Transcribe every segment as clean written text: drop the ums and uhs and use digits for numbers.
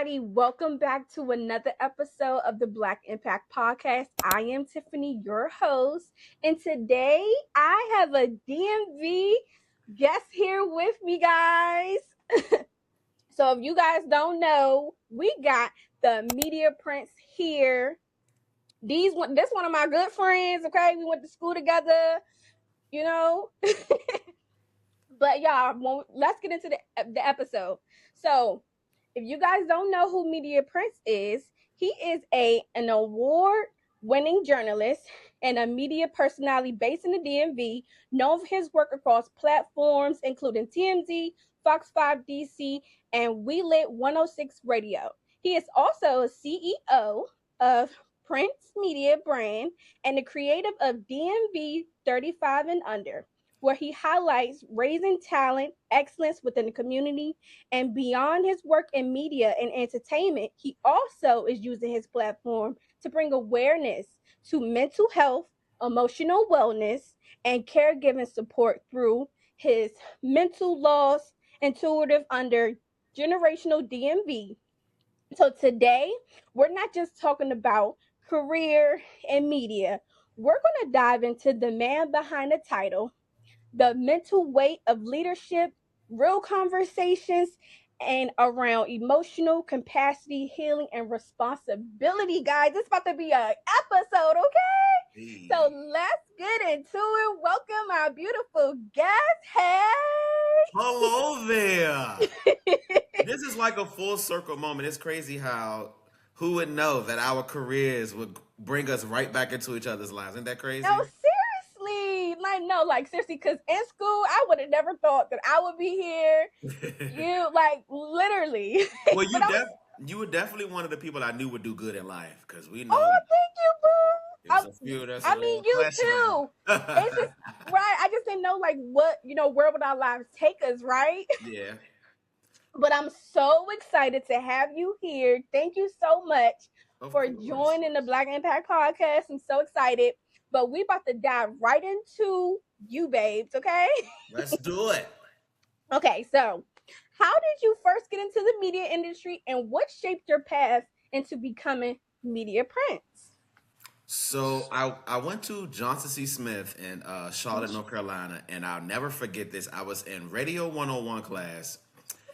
everybody. Welcome back to another episode of the Blck Impact Podcast. I am Tiffany, your host, and today I have a DMV guest here with me, guys. So, if you guys don't know, we got the Media Prince here. This one of my good friends. Okay, we went to school together. You know, but y'all, let's get into the episode. So, if you guys don't know who Media Prince is, he is an award-winning journalist and a media personality based in the DMV, known for his work across platforms including TMZ, Fox 5 DC, and We Lit 106 Radio. He is also a CEO of Prince Media Brand and the creative of DMV 35 and Under, where he highlights raising talent, excellence within the community, and beyond his work in media and entertainment, he also is using his platform to bring awareness to mental health, emotional wellness, and caregiving support through his mental loss intuitive under generational DMV. So today, we're not just talking about career and media. We're going to dive into the man behind the title, the mental weight of leadership, real conversations, and around emotional capacity, healing, and responsibility, guys. It's about to be an episode, okay? Hey. So let's get into it. Welcome our beautiful guest. Hey! Hello there. This is like a full circle moment. It's crazy how who would know that our careers would bring us right back into each other's lives. Isn't that crazy? No, seriously. Seriously, because in school, I would have never thought that I would be here. Literally. Well, But you were definitely one of the people I knew would do good in life because we know oh, thank you, boo. there's a few that's a little You questionable. too. It's just right. I just didn't know where would our lives take us, right? Yeah. But I'm so excited to have you here. Thank you so much Of for course. joining the Blck Impact Podcast. I'm so excited. But we about to dive right into you, babes, okay? Let's do it. Okay, so how did you first get into the media industry and what shaped your path into becoming Media Prince? So I went to Johnson C. Smith in Charlotte, North Carolina, and I'll never forget this. I was in Radio 101 class,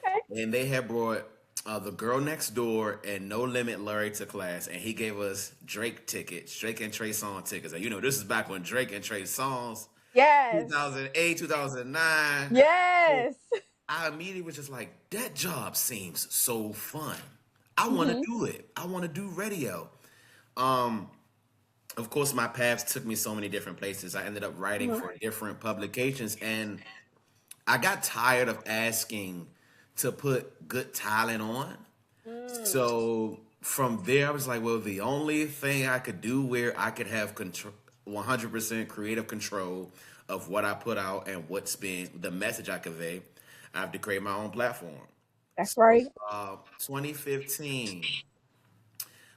Okay. and they had brought the girl next door and No Limit Larry to class, and he gave us Drake tickets, Drake and Trey song tickets. And this is back when Drake and Trey songs, Yes. 2008, 2009. Yes. I immediately was just like, that job seems so fun. I want to do it. I want to do radio. Of course, my paths took me so many different places. I ended up writing for different publications, and I got tired of asking to put good talent on. So from there, I was like, well, the only thing I could do where I could have 100% creative control of what I put out and what's being the message I convey, I have to create my own platform. That's right. 2015.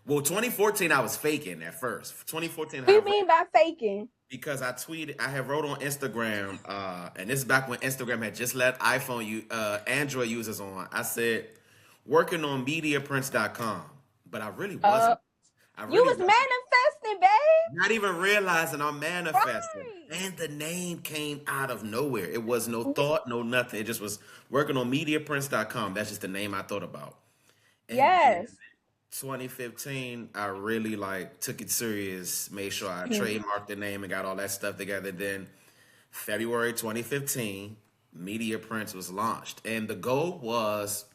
Well, 2014, I was faking at first. 2014, What do you mean by faking? because I tweeted, I had wrote on Instagram, and this is back when Instagram had just let Android users on. I said, working on MediaPrince.com, but I really wasn't. I You really was wasn't. manifesting, babe. Not even realizing I'm manifesting. Right. And the name came out of nowhere. It was no thought, no nothing. It just was working on MediaPrince.com. That's just the name I thought about. And Yes. 2015, I really took it serious, made sure I trademarked the name and got all that stuff together. Then February 2015, Media Prince was launched. And the goal was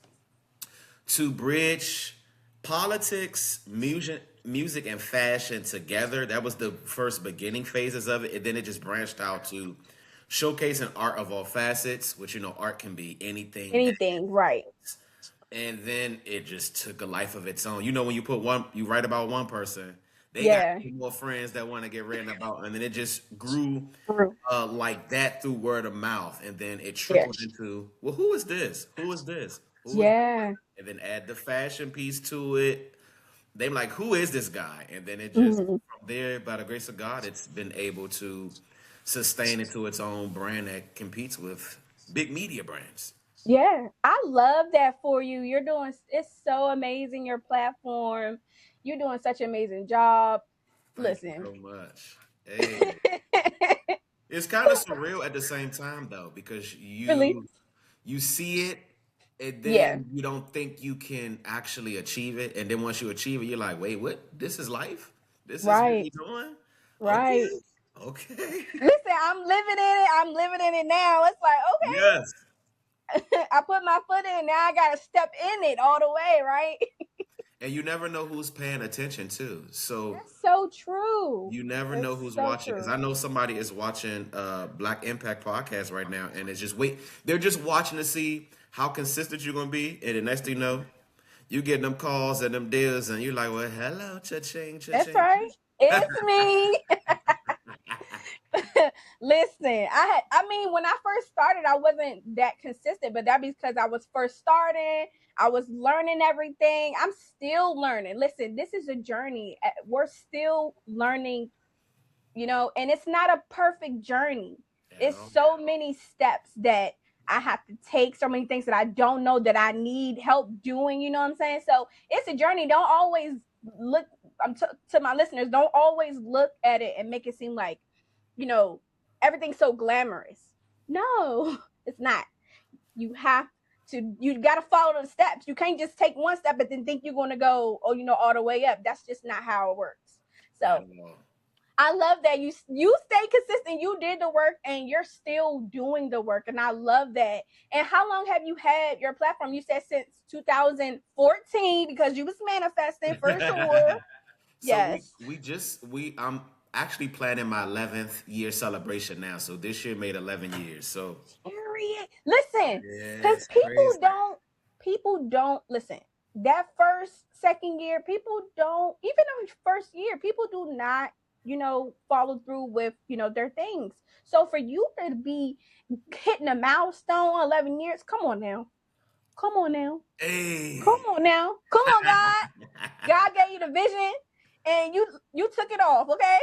to bridge politics, music and fashion together. That was the first beginning phases of it. And then it just branched out to showcasing art of all facets, which art can be anything. Anything, right. And then it just took a life of its own. When you write about one person, they Yeah. got more friends that want to get written about, and then it just grew True. like that through word of mouth, and then it trickled into, well, who is this? Who is this? Who is Yeah. and then add the fashion piece to it. They like, who is this guy? And then it just from there, by the grace of God, it's been able to sustain into its own brand that competes with big media brands. Yeah, I love that for you. You're doing it's so amazing, your platform. You're doing such an amazing job. Thank you Listen. so much. Hey, it's kind of surreal at the same time though, because Really? you see it and Yeah, then you don't think you can actually achieve it, and then once you achieve it, you're like, wait, what? This is life? This is what right, we doing? Okay, right. okay. Listen, I'm living in it. I'm living in it now. It's like, Yes. okay, I put my foot in. Now I gotta step in it all the way, right? And you never know who's paying attention too. So That's so true. you never know That's who's so watching. Because true. I know somebody is watching Black Impact Podcast right now, and it's just wait. They're just watching to see how consistent you're gonna be, and the next thing you know, you get them calls and them deals, and you're like, well, hello, cha-ching, That's cha-ching. right. It's me. Listen, I mean, when I first started, I wasn't that consistent, but that because I was first starting. I was learning everything. I'm still learning. Listen, this is a journey. We're still learning, and it's not a perfect journey. At It's all. so many steps that I have to take, so many things that I don't know that I need help doing, you know what I'm saying? So it's a journey. Don't always look, to my listeners, don't always look at it and make it seem like, you know, everything's so glamorous. No, it's not. You have you got to follow the steps. You can't just take one step and then think you're going to go, all the way up. That's just not how it works. At So all. I love that you stay consistent. You did the work and you're still doing the work, and I love that. And how long have you had your platform? You said since 2014 because you was manifesting for sure. So Yes. I'm actually planning my 11th year celebration now. So this year made 11 years. So Period. Listen, yeah, because it's crazy. people don't listen. That first, second year, people don't, even on first year, people do not, follow through with, their things. So for you to be hitting a milestone 11 years, come on now. Come on now. Come Hey. on now. Come on, God. God gave you the vision and you took it off, okay?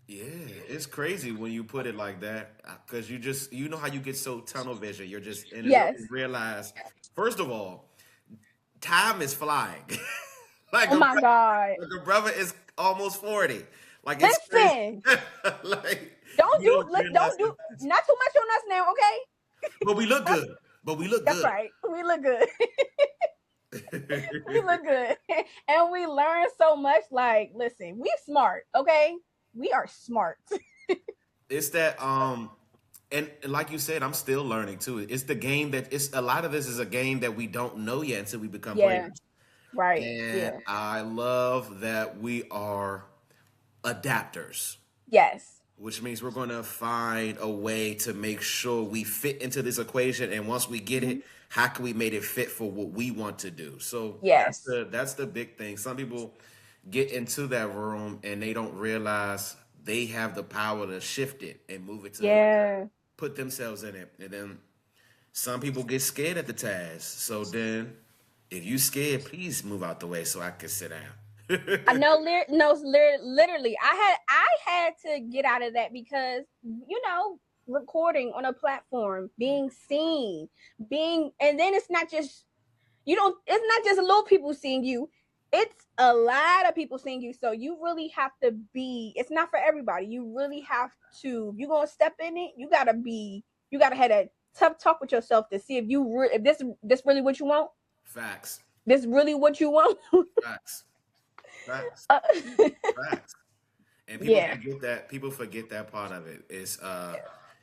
Yeah, it's crazy when you put it like that because you know how you get so tunnel vision. You're just and you Yes. don't realize. First of all, time is flying. like Oh a my God. like a brother is almost 40. Like it's crazy. Listen. like Don't you do don't let realize don't how do fast. not too much on us now, okay? But we look good. But we look That's good. right. We look good. We look good. And we learn so much. Like, listen, we smart, okay? We are smart. It's that and like you said, I'm still learning too. It's the game that it's a lot of this is a game that we don't know yet until we become Yeah, players. right. And Yeah. I love that we are adapters, Yes. which means we're going to find a way to make sure we fit into this equation. And once we get Mhm. it, how can we make it fit for what we want to do? So Yes. that's the big thing. Some people get into that room and they don't realize they have the power to shift it and move it to Yeah. put themselves in it. And then some people get scared at the task. So then if you scared, please move out the way so I can sit down. I know. No, literally, I had to get out of that because recording on a platform, being seen, and then it's not just it's not just little people seeing you. It's a lot of people seeing you. So you really have to be. It's not for everybody. You really have to. If you're gonna step in it, you gotta be. You gotta have a tough talk with yourself to see if this really what you want. Facts. This really what you want. Facts. Facts. Uh, Facts. And people yeah. forget that part of it is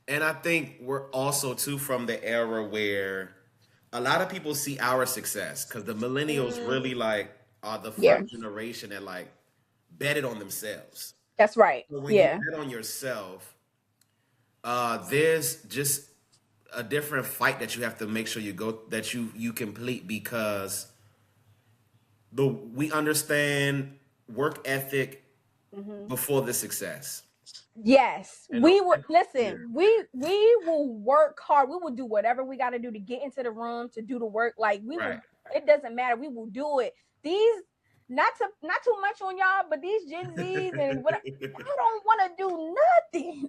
and I think we're also too from the era where a lot of people see our success because the millennials Mm, really like are the yeah. first generation that like betted on themselves. That's right. So when you Yeah. bet on yourself, there's just a different fight that you have to make sure you complete because we understand work ethic Hmm. before the success. Yes, And we would yeah, listen. We will work hard. We will do whatever we got to do to get into the room to do the work. Like we will. right. It doesn't matter. We will do it. These not too much on y'all, but these Gen Zs and what I don't want to do nothing.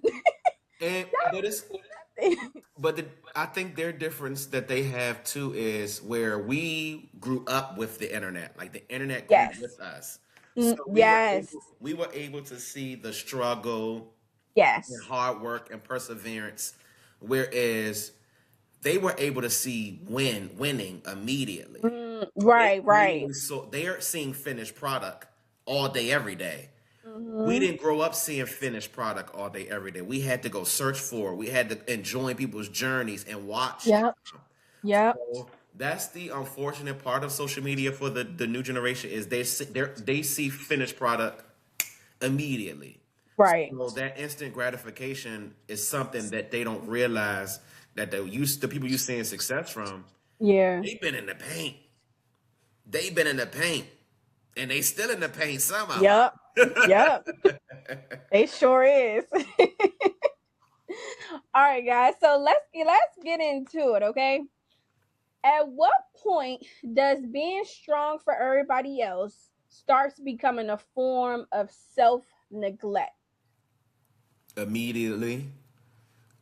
and but Y'all it's don't do nothing. But I think their difference that they have too is where we grew up with the internet, like the internet grew Yes. with us, so Yes. we were able to see the struggle and Yes. hard work and perseverance, whereas they were able to see winning immediately. Right. Right. They are seeing finished product all day, every day. We Hmm. didn't grow up seeing finished product all day, every day. We had to go search for it. We had to enjoy people's journeys and watch them. Yep. Yep. So that's the unfortunate part of social media for the new generation is they see finished product immediately. Right. So that instant gratification is something that they don't realize that the people you seeing success from, Yeah. they've been in the paint. They've been in the paint. And they still in the paint somehow. Yep. Yep. It sure is. All right, guys. So let's get into it, okay? At what point does being strong for everybody else starts becoming a form of self-neglect? Immediately.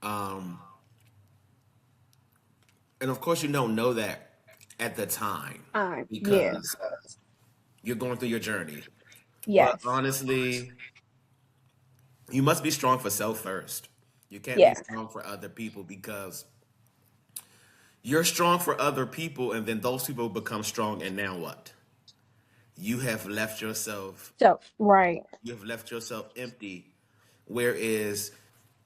Um, and of course you don't know that at the time Yeah. because you're going through your journey. But Yes. honestly, you must be strong for self first. You can't be Yeah. strong for other people because you're strong for other people and then those people become strong and now what? You have left yourself So right. you have left yourself empty. Whereas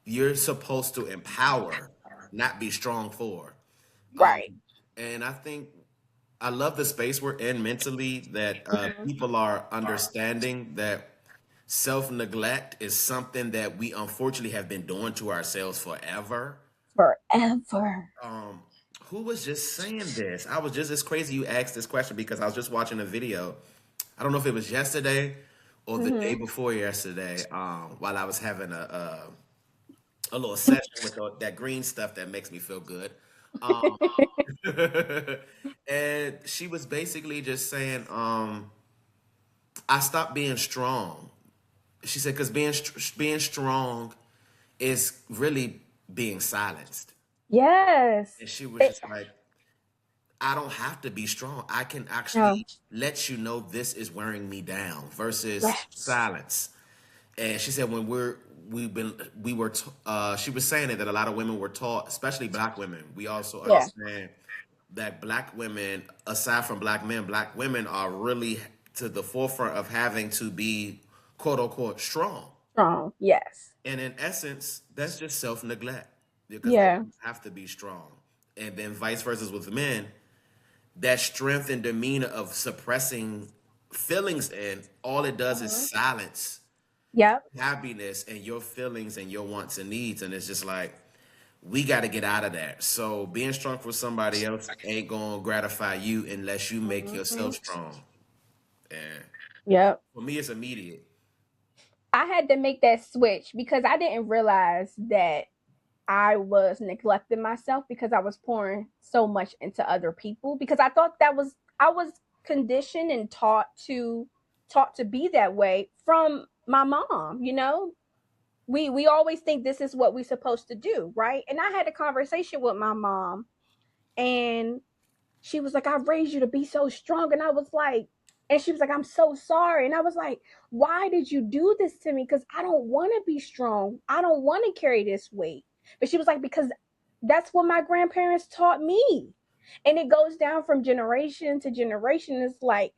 you're supposed to empower, not be strong for. Um, Right. and I think I love the space we're in mentally that Mhm. people are understanding that self neglect is something that we unfortunately have been doing to ourselves forever. Forever. Um, who was just saying this? It's crazy you asked this question because I was just watching a video. I don't know if it was yesterday or the day Hmm. before yesterday, while I was having a little session with that green stuff that makes me feel good. Um, and she was basically just saying, I stopped being strong. She said, because being strong is really being silenced. Yes. And she was It, just like, I don't have to be strong. I can no. actually let you know this is wearing me down versus Yes. silence. And she said when she was saying that a lot of women were taught, especially black women. We also Yeah. understand that black women, aside from black men, black women are really to the forefront of having to be quote unquote strong. Strong. Yes. And in essence, that's just self neglect because they Yeah. don't have to be strong. And then vice versa with men, that strength and demeanor of suppressing feelings and all it does is Mhm. silence Yep. happiness and your feelings and your wants and needs. And it's just like, we got to get out of that. So being strong for somebody else ain't going to gratify you unless you make Hmm. yourself strong. And Yep. for me, it's immediate. I had to make that switch because I didn't realize that I was neglecting myself because I was pouring so much into other people because I thought I was conditioned and taught to be that way from my mom, you know? We always think this is what we're supposed to do, right? And I had a conversation with my mom and she was like, I raised you to be so strong. And I was like, and she was like, I'm so sorry. And I was like, why did you do this to me? Because I don't want to be strong. I don't want to carry this weight. But she was like, because that's what my grandparents taught me. And it goes down from generation to generation. It's like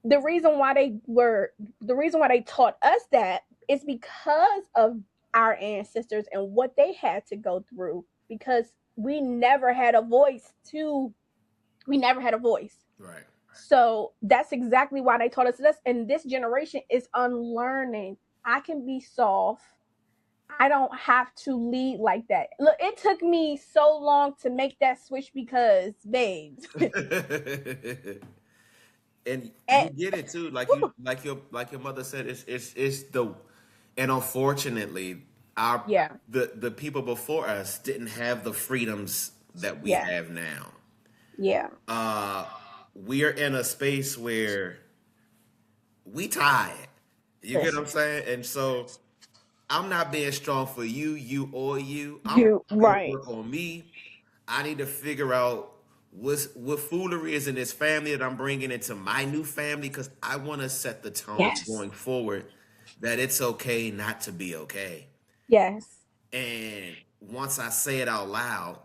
the reason why the reason why they taught us that is because of our ancestors and what they had to go through because we never had a voice. Right. So that's exactly why they taught us this. And this generation is unlearning. I can be soft. I don't have to lead like that. Look, it took me so long to make that switch because, babes. And you And, get it too, whew, like your mother said, it's the and unfortunately our yeah, the people before us didn't have the freedoms that we yeah, have now. yeah. uh we are in a space where we tired. You get what I'm saying? And so I'm not being strong for you, you. I'm You going to right. work on me. I need to figure out what foolery is in this family that I'm bringing into my new family because I want to set the tone Yes. going forward that it's okay not to be okay. Yes. And once I say it out loud,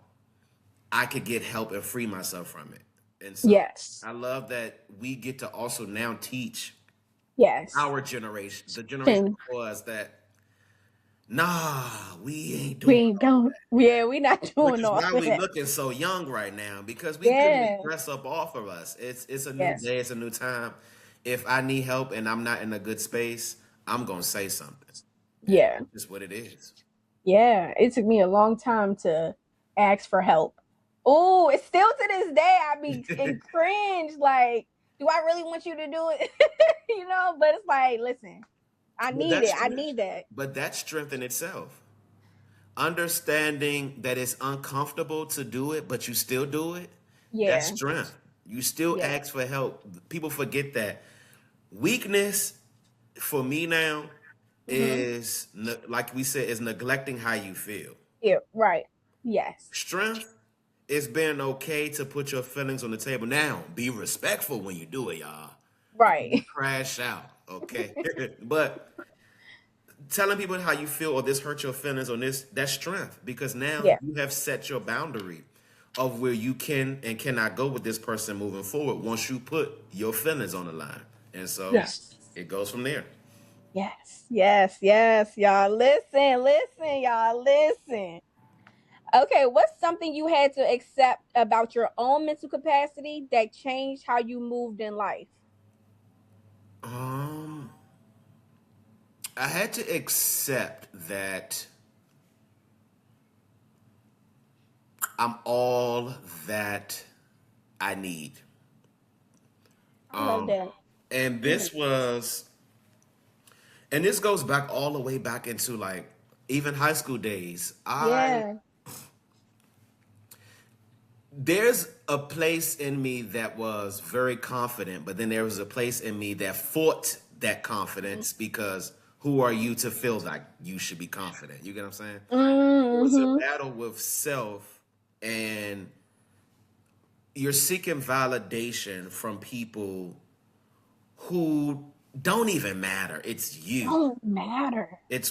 I could get help and free myself from it. And so Yes. I love that we get to also now teach Yes. our generation, the generation And before us, that nah, we ain't doing we don't. Yeah, we not which doing is all why of we that. looking so young right now because we getting the Yeah. dress up off of us. It's a new Yes. day, it's a new time. If I need help and I'm not in a good space, I'm gonna say something. And Yeah. that's just what it is. Yeah. It took me a long time to ask for help. Oh, it's still to this day. I be in cringe. Like, do I really want you to do it? But it's like, listen, I But need that's it. I strength. need that. But that's strength in itself. Understanding that it's uncomfortable to do it, but you still do it, that's Yeah. strength. You still Yeah. ask for help. People forget that. Weakness for me now Mm-hmm. is like we said, is neglecting how you feel. Yeah. Right. Yes. Strength is being okay to put your feelings on the table. Now, be respectful when you do it, y'all. Because you Right. crash out, okay? But telling people how you feel or this hurt your feelings on this, that's strength because now Yeah. you have set your boundary of where you can and cannot go with this person moving forward once you put your feelings on the line. And so Yes. it goes from there. Yes. Yes. Yes. Y'all listen. Listen. Y'all listen. Okay. What's something you had to accept about your own mental capacity that changed how you moved in life? Um, I had to accept that I'm all that I need. I love that. And Mm. this goes back all the way back into like even high school days. Yeah. There's a place in me that was very confident, but then there was a place in me that fought that confidence because who are you to feel like you should be confident? You get what I'm saying? It was a Mm-hmm. battle with self, and you're seeking validation from people who don't even matter. It's you. Don't matter. It's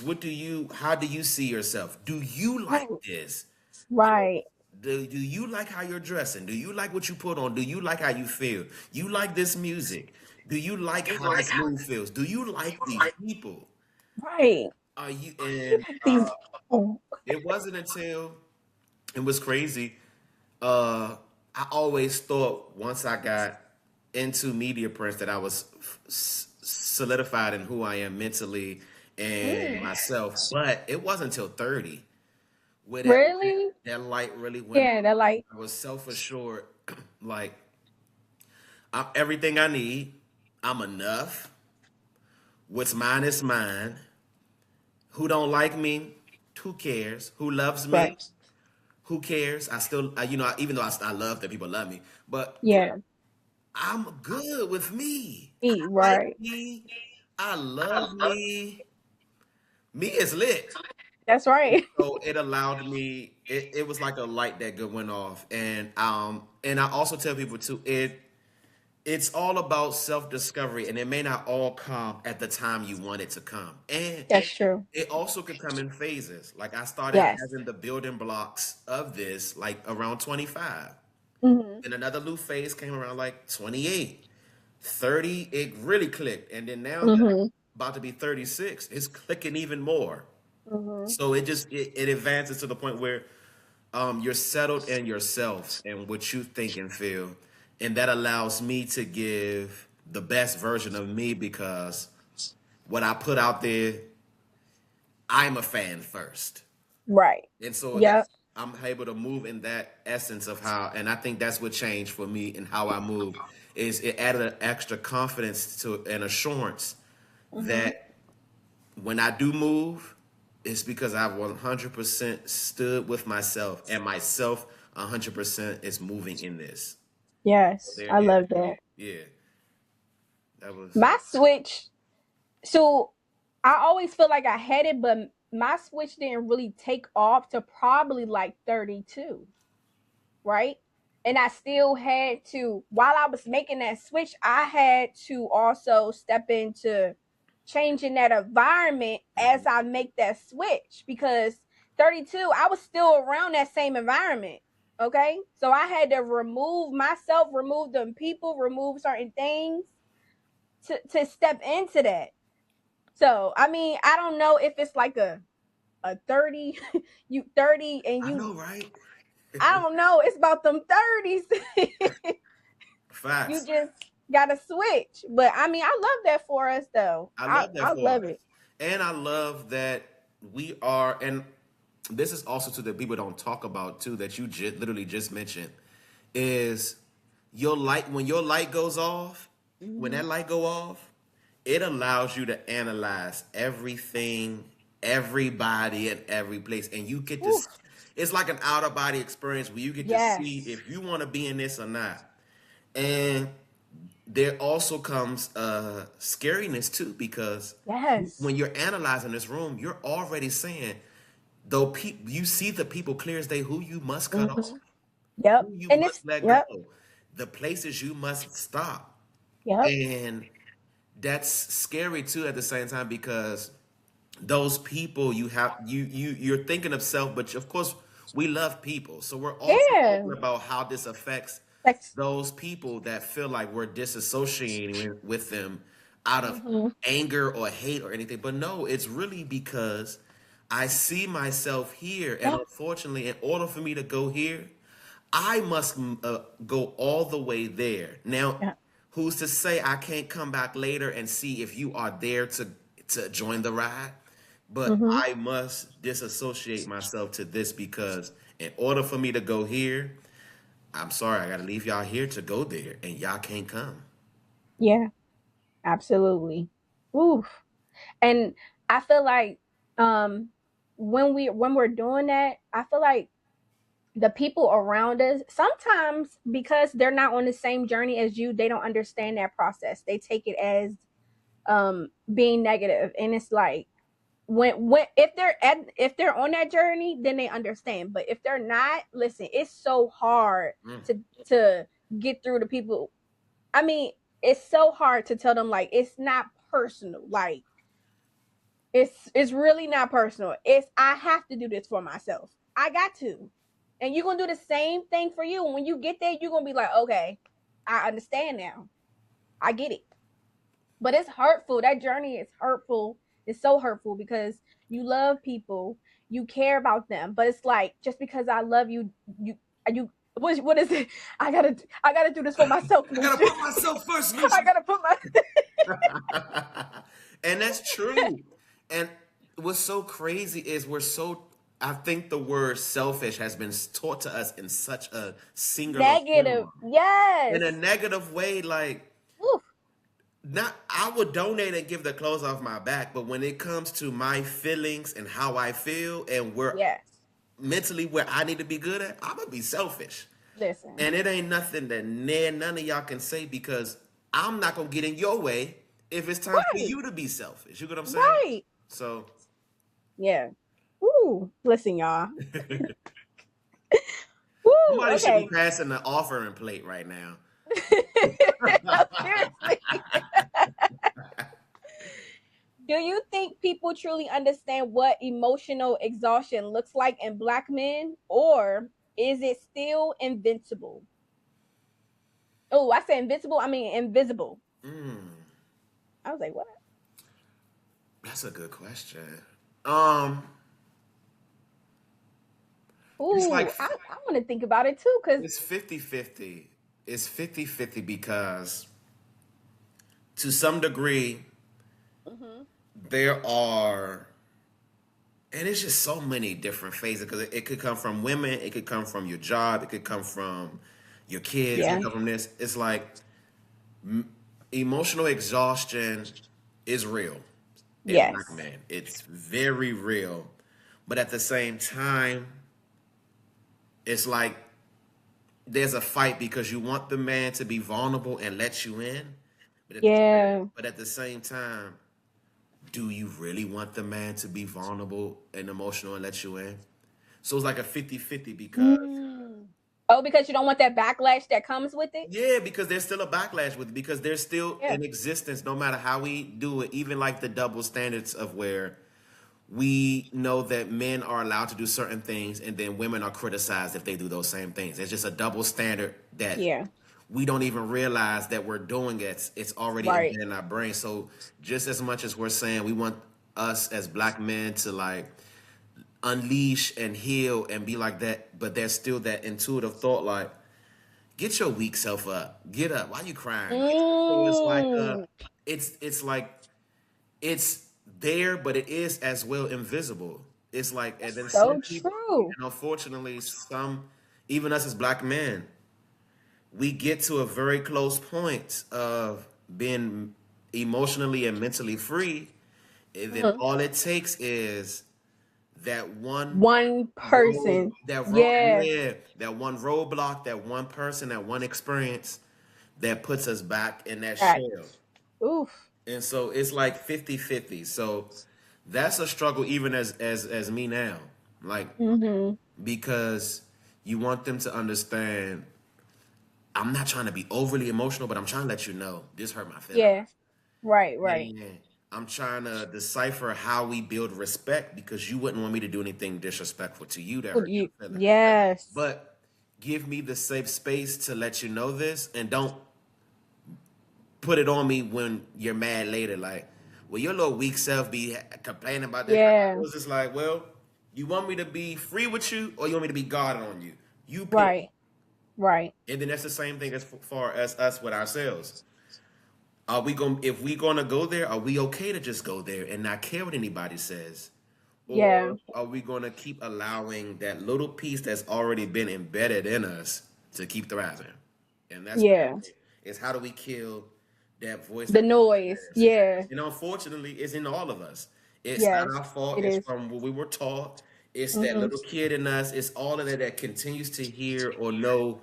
how do you see yourself? Do you like Right. this? Right. Do you like how you're dressing? Do you like what you put on? Do you like how you feel? You like this music? Do you like how this mood feels? Do you like these people? Right. Are you and These. Oh. it wasn't until it was crazy. I always thought once I got into media prints that I was solidified in who I am mentally and Mm. myself. But it wasn't until 30 where Really? that light really went Yeah. on. That like. I was self assured, like I'm everything I need. I'm enough. What's mine is mine. Who don't like me? Who cares? Who loves me? Right. Who cares? I still, even though I love that people love me, but Yeah. I'm good with me. Eat. I like Right. me. I love me. Me is lit. That's right. So it allowed me. It was like a light that went off, and I also tell people too. It's all about self discovery, and it may not all come at the time you want it to come, and That's true. it also could come in phases. Like I started Yes. having the building blocks of this like around 25. Mm-hmm. And another new phase came around like 28, 30. It really clicked. And then now that I'm Mm-hmm. about to be 36, it's clicking even more. Mm-hmm. So it advances to the point where you're settled in yourself and what you think and feel. And that allows me to give the best version of me because what I put out there, I'm a fan first. Right. And so Yep. I'm able to move in that essence of how, and I think that's what changed for me and how I move, is it added an extra confidence to an assurance Mm-hmm. that when I do move, it's because I've 100% stood with myself, and myself 100% is moving in this. Yes. There, I yeah, love that. yeah, that was My switch. So I always feel like I had it, but my switch didn't really take off to probably like 32, right? And I still had to, while I was making that switch, I had to also step into changing that environment as I make that switch, because 32, I was still around that same environment. Okay. So I had to remove myself, remove them people, remove certain things to step into that. So, I mean, I don't know if it's like a 30, you 30 and I you, know, right? I don't know. It's about them 30s. You Facts. just gotta switch. But I mean, I love that for us though. I I love that I for love us. it. And I love that we are, and this is also to that people don't talk about too, that you literally just mentioned, is your light, when your light goes off, when Mm-hmm. that light go off, it allows you to analyze everything, everybody, and every place. And you get to, Oof. it's like an out of body experience where you get to see Yes. if you want to be in this or not. And there also comes scariness too, because Yes. when you're analyzing this room, you're already saying, though you see the people clear as day, who you must cut off, Mm-hmm. Yep. who you And must it's let go, yep. the places you must stop. Yep. And that's scary too at the same time, because those people you're thinking of self, but of course we love people, so we're also Yeah. talking about how this affects That's those people that feel like we're disassociating with them out of mm-hmm. anger or hate or anything. But no, it's really because I see myself here, and Yeah. unfortunately, in order for me to go here, I must go all the way there. Now, Yeah. who's to say I can't come back later and see if you are there to join the ride? But Mm-hmm. I must disassociate myself to this, because in order for me to go here, I'm sorry, I got to leave y'all here to go there, and y'all can't come. Yeah. Absolutely. Oof. And I feel like um when we're doing that, I feel like the people around us, sometimes because they're not on the same journey as you, they don't understand that process. They take it as being negative, and it's like when if they're on that journey, then they understand. But if they're not, listen, it's so hard Mm. to get through to people. I mean, it's so hard to tell them like it's not personal. Like it's really not personal. It's I have to do this for myself. I got to. And you're gonna do the same thing for you. When you get there, you're gonna be like, okay, I understand now. I get it. But it's hurtful. That journey is hurtful. It's so hurtful because you love people, you care about them. But it's like just because I love you, you what is it? I gotta do this for myself, I gotta Lucian. put myself first, I Lucy. gotta put my And that's true. And what's so crazy is I think the word selfish has been taught to us in such a singular negative. form. In Yes. a negative way, like, Oof. not, I would donate and give the clothes off my back, but when it comes to my feelings and how I feel and where Yes. mentally where I need to be good at, I'm gonna be selfish. Listen. And it ain't nothing that none of y'all can say, because I'm not gonna get in your way if it's time for Right. you to be selfish. You get what I'm saying? Right. So Yeah. Ooh. Listen, y'all. Woo. somebody should be Okay. passing the offering plate right now. No, seriously. Do you think people truly understand what emotional exhaustion looks like in Black men, or is it still invincible? Oh, I said invincible. I mean invisible. Mm, I was like, what? that's a good question. Um, it's like Ooh, I want to think about it too, because it's 50-50. It's 50-50 because to some degree mm-hmm. there are, and it's just so many different phases, because it could come from women, it could come from your job, it could come from your kids, it Yeah. could come from this. It's like emotional exhaustion is real in Black Yes. men. It's very real. But at the same time, it's like there's a fight, because you want the man to be vulnerable and let you in. But Yeah. at the same time, do you really want the man to be vulnerable and emotional and let you in? So it's like a 50-50 because Oh, because you don't want that backlash that comes with it? yeah, because there's still a backlash with it, because there's still Yeah. in existence, no matter how we do it, even like the double standards of where we know that men are allowed to do certain things and then women are criticized if they do those same things. It's just a double standard that Yeah. we don't even realize that we're doing it. It's already Right. embedded in our brain. So just as much as we're saying we want us as black men to like unleash and heal and be like that, but there's still that intuitive thought like, get your weak self up. Get up. Why you crying? So it's like Mm. it's like it's there, but it is as well invisible. It's like, and then some So people, true. and unfortunately, even us as black men, we get to a very close point of being emotionally and mentally free, and then Mhm. all it takes is that one One person. Yeah. that one roadblock, that one person, that one experience that puts us back in that Right. shell. Oof. And so it's like 50-50. So that's a struggle even as me now. Like, Mm-hmm. because you want them to understand I'm not trying to be overly emotional, but I'm trying to let you know this hurt my feelings. Yeah. Right. Right. And I'm trying to decipher how we build respect, because you wouldn't want me to do anything disrespectful to you that hurt your feelings. Yes. But give me the safe space to let you know this, and don't put it on me when you're mad later. Like, well, your little weak self be complaining about this. Yeah. It was just like, well, you want me to be free with you, or you want me to be guarded on you? You pick. Right. Right. And then that's the same thing as far as us with ourselves. Are we going? If we gonna go there, are we okay to just go there and not care what anybody says? Yeah. Or are we gonna keep allowing that little piece that's already been embedded in us to keep thriving? And that's Yeah. is how do we kill that voice The that noise. Yeah. and unfortunately it's in all of us. It's not Yes. our fault. It It's is. from what we were taught. It's that Mm-hmm. little kid in us. It's all of that that continues to hear or know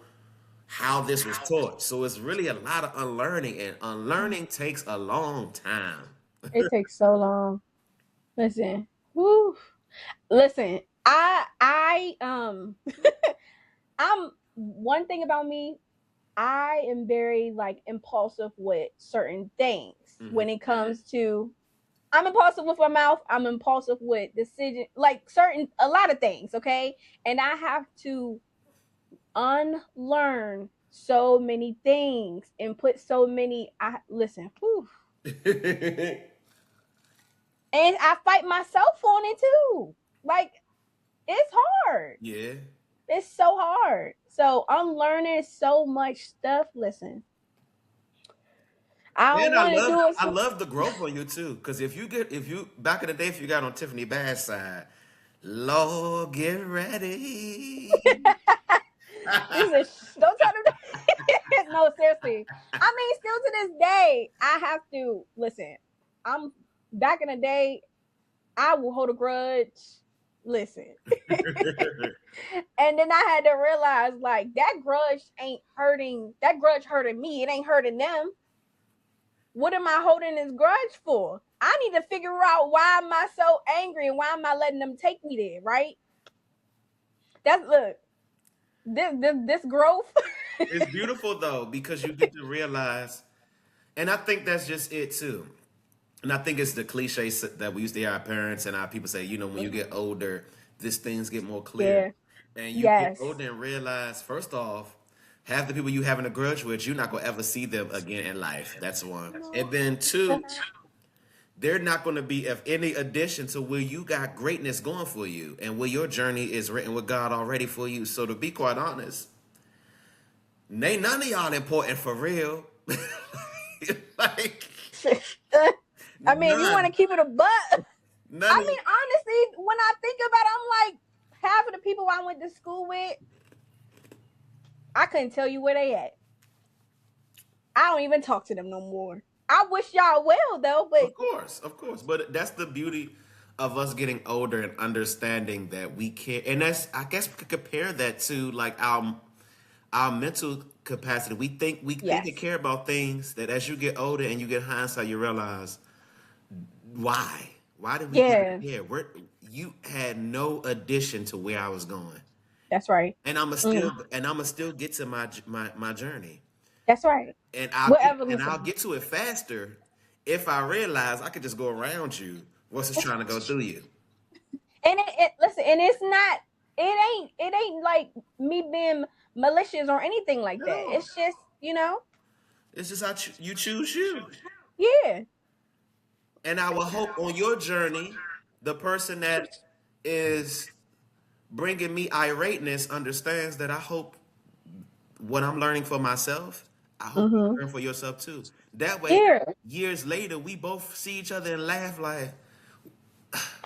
how this was taught. So it's really a lot of unlearning, and unlearning takes a long time. It takes so long. Listen. Woo. Listen. I'm one thing about me. I am very like impulsive with certain things when it comes to. I'm impulsive with my mouth. I'm impulsive with decision, like a lot of things. Okay, and I have to unlearn so many things and put so many. I listen. Whew, and I fight myself on it too. Like, it's hard. Yeah. It's so hard. So unlearning so much stuff. Listen, I don't And want to do it. I love the growth on you too. Because if you back in the day, if you got on Tiffany Bass side, Lord, get ready. Don't tell them. No, seriously. I mean, still to this day, I have to listen. I'm back in the day. I will hold a grudge. Listen, and then I had to realize, like, that grudge ain't hurting. That grudge hurting me. It ain't hurting them. What am I holding this grudge for? I need to figure out why am I so angry and why am I letting them take me there, right? That's look, this growth. It's beautiful though, because you get to realize, and I think that's just it too. And I think it's the cliche that we used to hear our parents and our people say, when you get older, these things get more clear. Yeah. And you get Yes. older and realize, first off, half the people you having a grudge with, you're not gonna ever see them again in life. That's one. And then two, they're not gonna be of any addition to where you got greatness going for you and where your journey is written with God already for you. So to be quite honest, ain't none of y'all important for real. Like, I mean, if you want to keep it a butt. I mean, honestly, when I think about it, I'm like, half of the people I went to school with, I couldn't tell you where they at. I don't even talk to them no more. I wish y'all well though, but of course. But that's the beauty of us getting older and understanding that we care. And that's, I guess we could compare that to like our mental capacity. We think and care about things that as you get older and you get hindsight, you realize why? Why did we even Yeah, care? You had no addition to where I was going, that's right. and Mm, I'ma still get to my journey, that's right. and What I'll evolution? get to it faster if I realize I could just go around you versus trying to go through you. And listen, and it's not. It ain't like me being malicious or anything like that. No, It's just it's just how you choose you, yeah, and I will hope on your journey, the person that is bringing me irateness understands that I hope what I'm learning for myself, I hope you mm-hmm. learn for yourself too. That way, Yeah, years later, we both see each other and laugh like,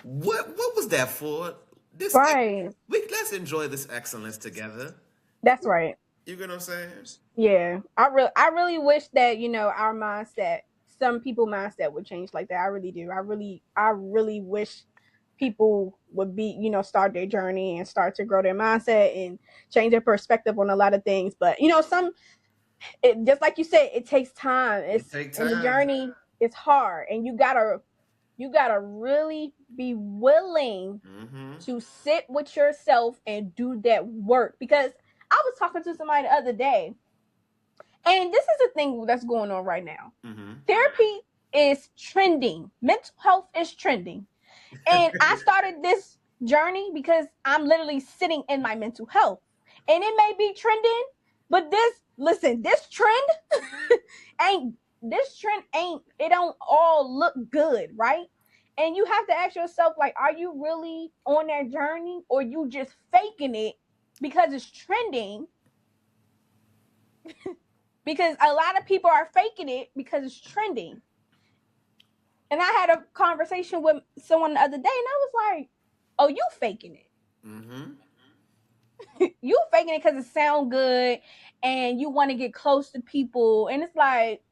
what was that for? This right. let's enjoy this excellence together. That's right. You get what I'm saying? Yeah, I really wish that our mindset, some people mindset would change like that. I really do. I really wish people would be start their journey and start to grow their mindset and change their perspective on a lot of things. But just like you said, it takes time. It It's take in the time. journey. It's hard, and you gotta really be willing Mm-hmm. to sit with yourself and do that work. Because I was talking to somebody the other day, and this is a thing that's going on right now. Mm-hmm. Therapy is trending. Mental health is trending. And I started this journey because I'm literally sitting in my mental health. And it may be trending, but this trend ain't it don't all look good, right? And you have to ask yourself, like, are you really on that journey, or you just faking it because it's trending? Because a lot of people are faking it because it's trending. And I had a conversation with someone the other day, and I was like, "Oh, you faking Mm-hmm. it? You faking it because it sound good, and you want to get close to people." And it's like,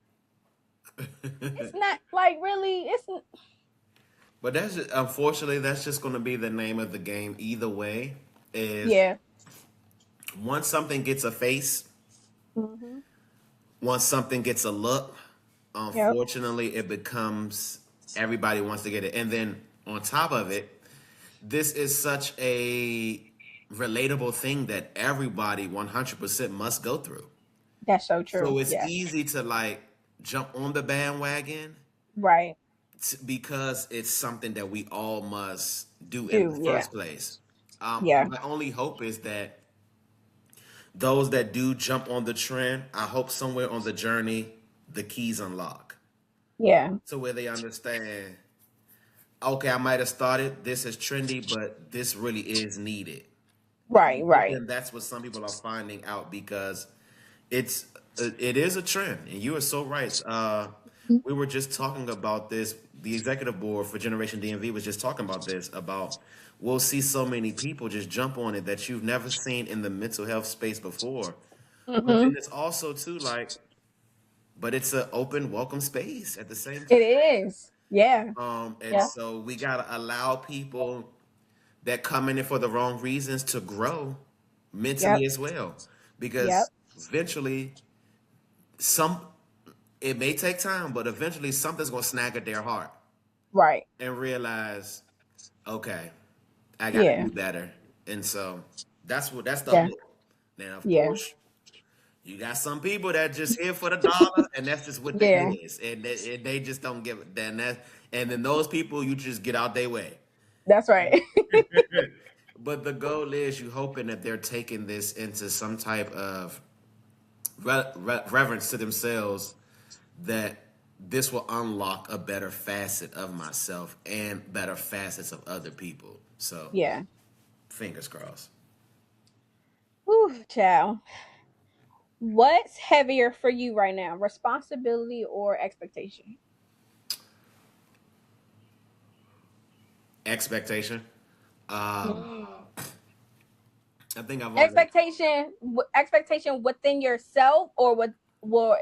it's not like really. It's But unfortunately, that's just going to be the name of the game. Either way, is yeah. once something gets a face, Mm-hmm. once something gets a look, Yep. unfortunately, it becomes everybody wants to get it. And then on top of it, this is such a relatable thing that everybody 100% must go through. That's so So true. it's Yeah. easy to like jump on the bandwagon Right. because it's something that we all must do in the Do yeah. first place. Yeah. My only hope is that those that do jump on the trend, I hope somewhere on the journey, the keys unlock Yeah. to where they understand, okay, I might have started this as trendy, but this really is needed. Right. Right. And that's what some people are finding out because it's it is a trend, and you are so right. We were just talking about this. The executive board for Generation DMV was just talking about this. About we'll see so many people just jump on it that you've never seen in the mental health space before. But then Mm-hmm. it's also too like, but it's an open, welcome space at the same It time. is. Yeah. And Yeah. so we gotta allow people that come in it for the wrong reasons to grow Yep. mentally as well, Yep. because eventually some it may take time, but eventually something's gonna snag at their heart Right. and realize, okay, I gotta Yeah. do better. And so that's the Yeah. hook. Now, of Yeah. course, you got some people that just here for the dollar, and that's just what that Yeah. is, and they just don't give it. And then those people, you just get out their way. That's right. But the goal is you hoping that they're taking this into some type of reverence to themselves, that this will unlock a better facet of myself and better facets of other people. So, Yeah. fingers crossed. Whew, child. What's heavier for you right now, responsibility or expectation? Expectation. Um, Mm. I think I've already. Expectation within yourself or with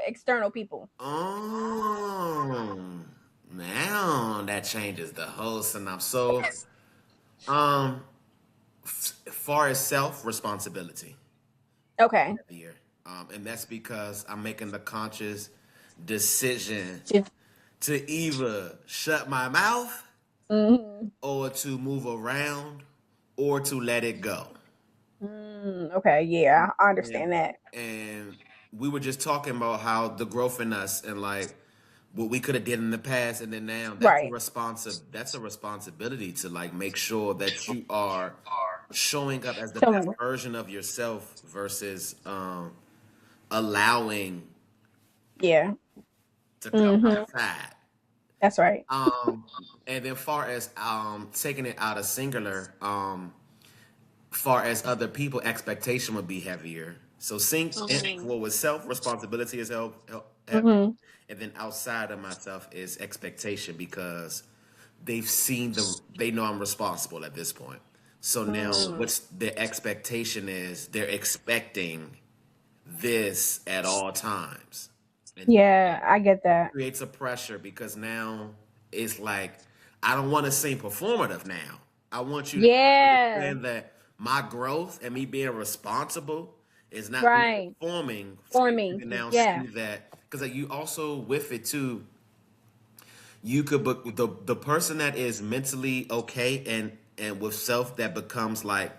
external people? Oh, now that changes the whole synopsis. So, um, far as self responsibility, Okay. heavier. And that's because I'm making the conscious decision Just- to either shut my mouth Mm-hmm. or to move around or to let it go. Okay, yeah, I And understand that. and we were just talking about how the growth in us and like what we could have did in the past and then now Right. that's a responsibility to like make sure that you are showing up as the best So, version of yourself versus allowing yeah. to come Mm-hmm. outside. That's right. Um, and then far as taking it out of singular, far as other people, expectation would be heavier. So well with self responsibility is heavy, Mm-hmm. and then outside of myself is expectation because they know I'm responsible at this point. So now what's the expectation is they're expecting this at all times. And Yeah, I get that. creates a pressure because now it's like I don't want to seem performative now. I want you to Yeah. understand that my growth and me being responsible is not me Right. performing so For that you me. can now Yeah. see that because like, you also with it too. You could book the person that is mentally okay and with self that becomes like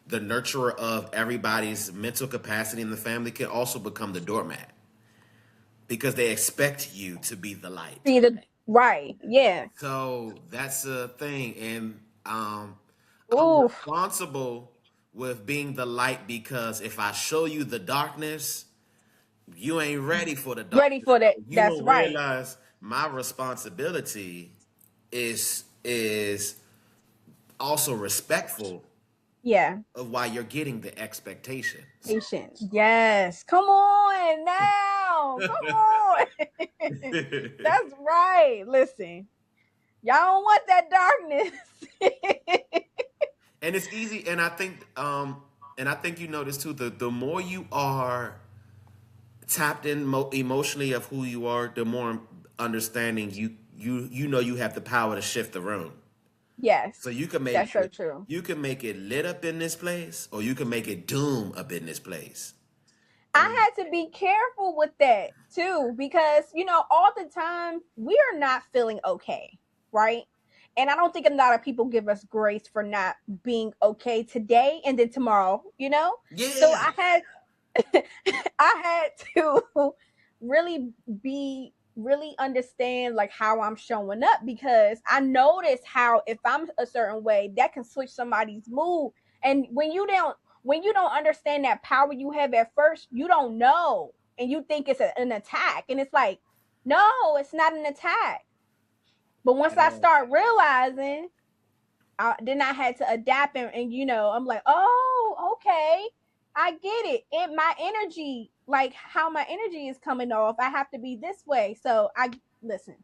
the nurturer of everybody's mental capacity in the family can also become the doormat because they expect you to be the light. See the right. Yeah. So that's a thing, and I'm Oof. responsible with being the light because if I show you the darkness, you ain't ready for the Ready darkness. for that. You That's don't right. realize my responsibility is also respectful Yeah. of why you're getting the expectation. So Patient. Yes. Come on now. Come on. That's right. Listen, y'all don't want that darkness. and it's easy, and I think you know this too. The more you are tapped in emotionally of who you are, the more understanding you know you have the power to shift the room. Yes. So you can That's make so it true. you can make it lit up in this place, or you can make it doom up in this place. And I had to be careful with that too because, all the time we are not feeling okay, right? And I don't think a lot of people give us grace for not being okay today and then tomorrow, So yeah, I had to really be really understand like how I'm showing up because I notice how if I'm a certain way that can switch somebody's mood. And when you don't understand that power you have at first, you don't know and you think it's an attack, and it's like, no, it's not an attack. But once at I all. start realizing, then I had to adapt, and I'm like, oh, okay, I get it. My energy, like how my energy is coming off, I have to be this way. So I listen.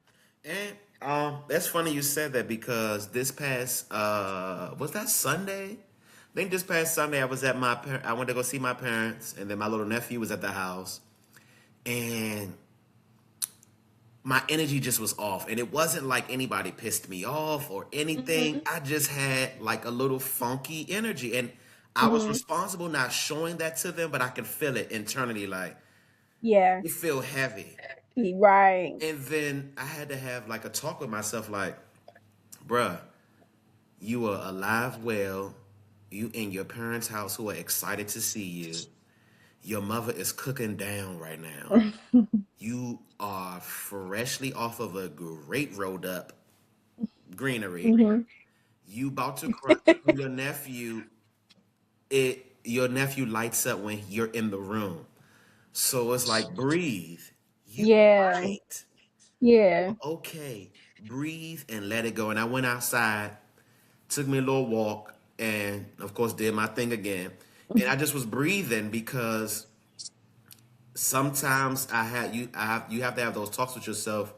And that's funny you said that because this past was that Sunday? I think this past Sunday I was at I went to go see my parents, and then my little nephew was at the house, and my energy just was off, and it wasn't like anybody pissed me off or anything. Mm-hmm. I just had like a little funky energy, and I was Mm-hmm. responsible not showing that to them, but I could feel it internally, like Yeah. you feel heavy. Right. And then I had to have like a talk with myself, like, bruh, you are alive, well, you in your parents' house who are excited to see you. Your mother is cooking down right now. You are freshly off of a great rolled up greenery. Mm-hmm. You about to crunch on your nephew. Your nephew lights up when you're in the room. So it's like breathe. You Yeah. right. Yeah. Okay. Breathe and let it go. And I went outside, took me a little walk, and of course did my thing again. And I just was breathing because sometimes you have to have those talks with yourself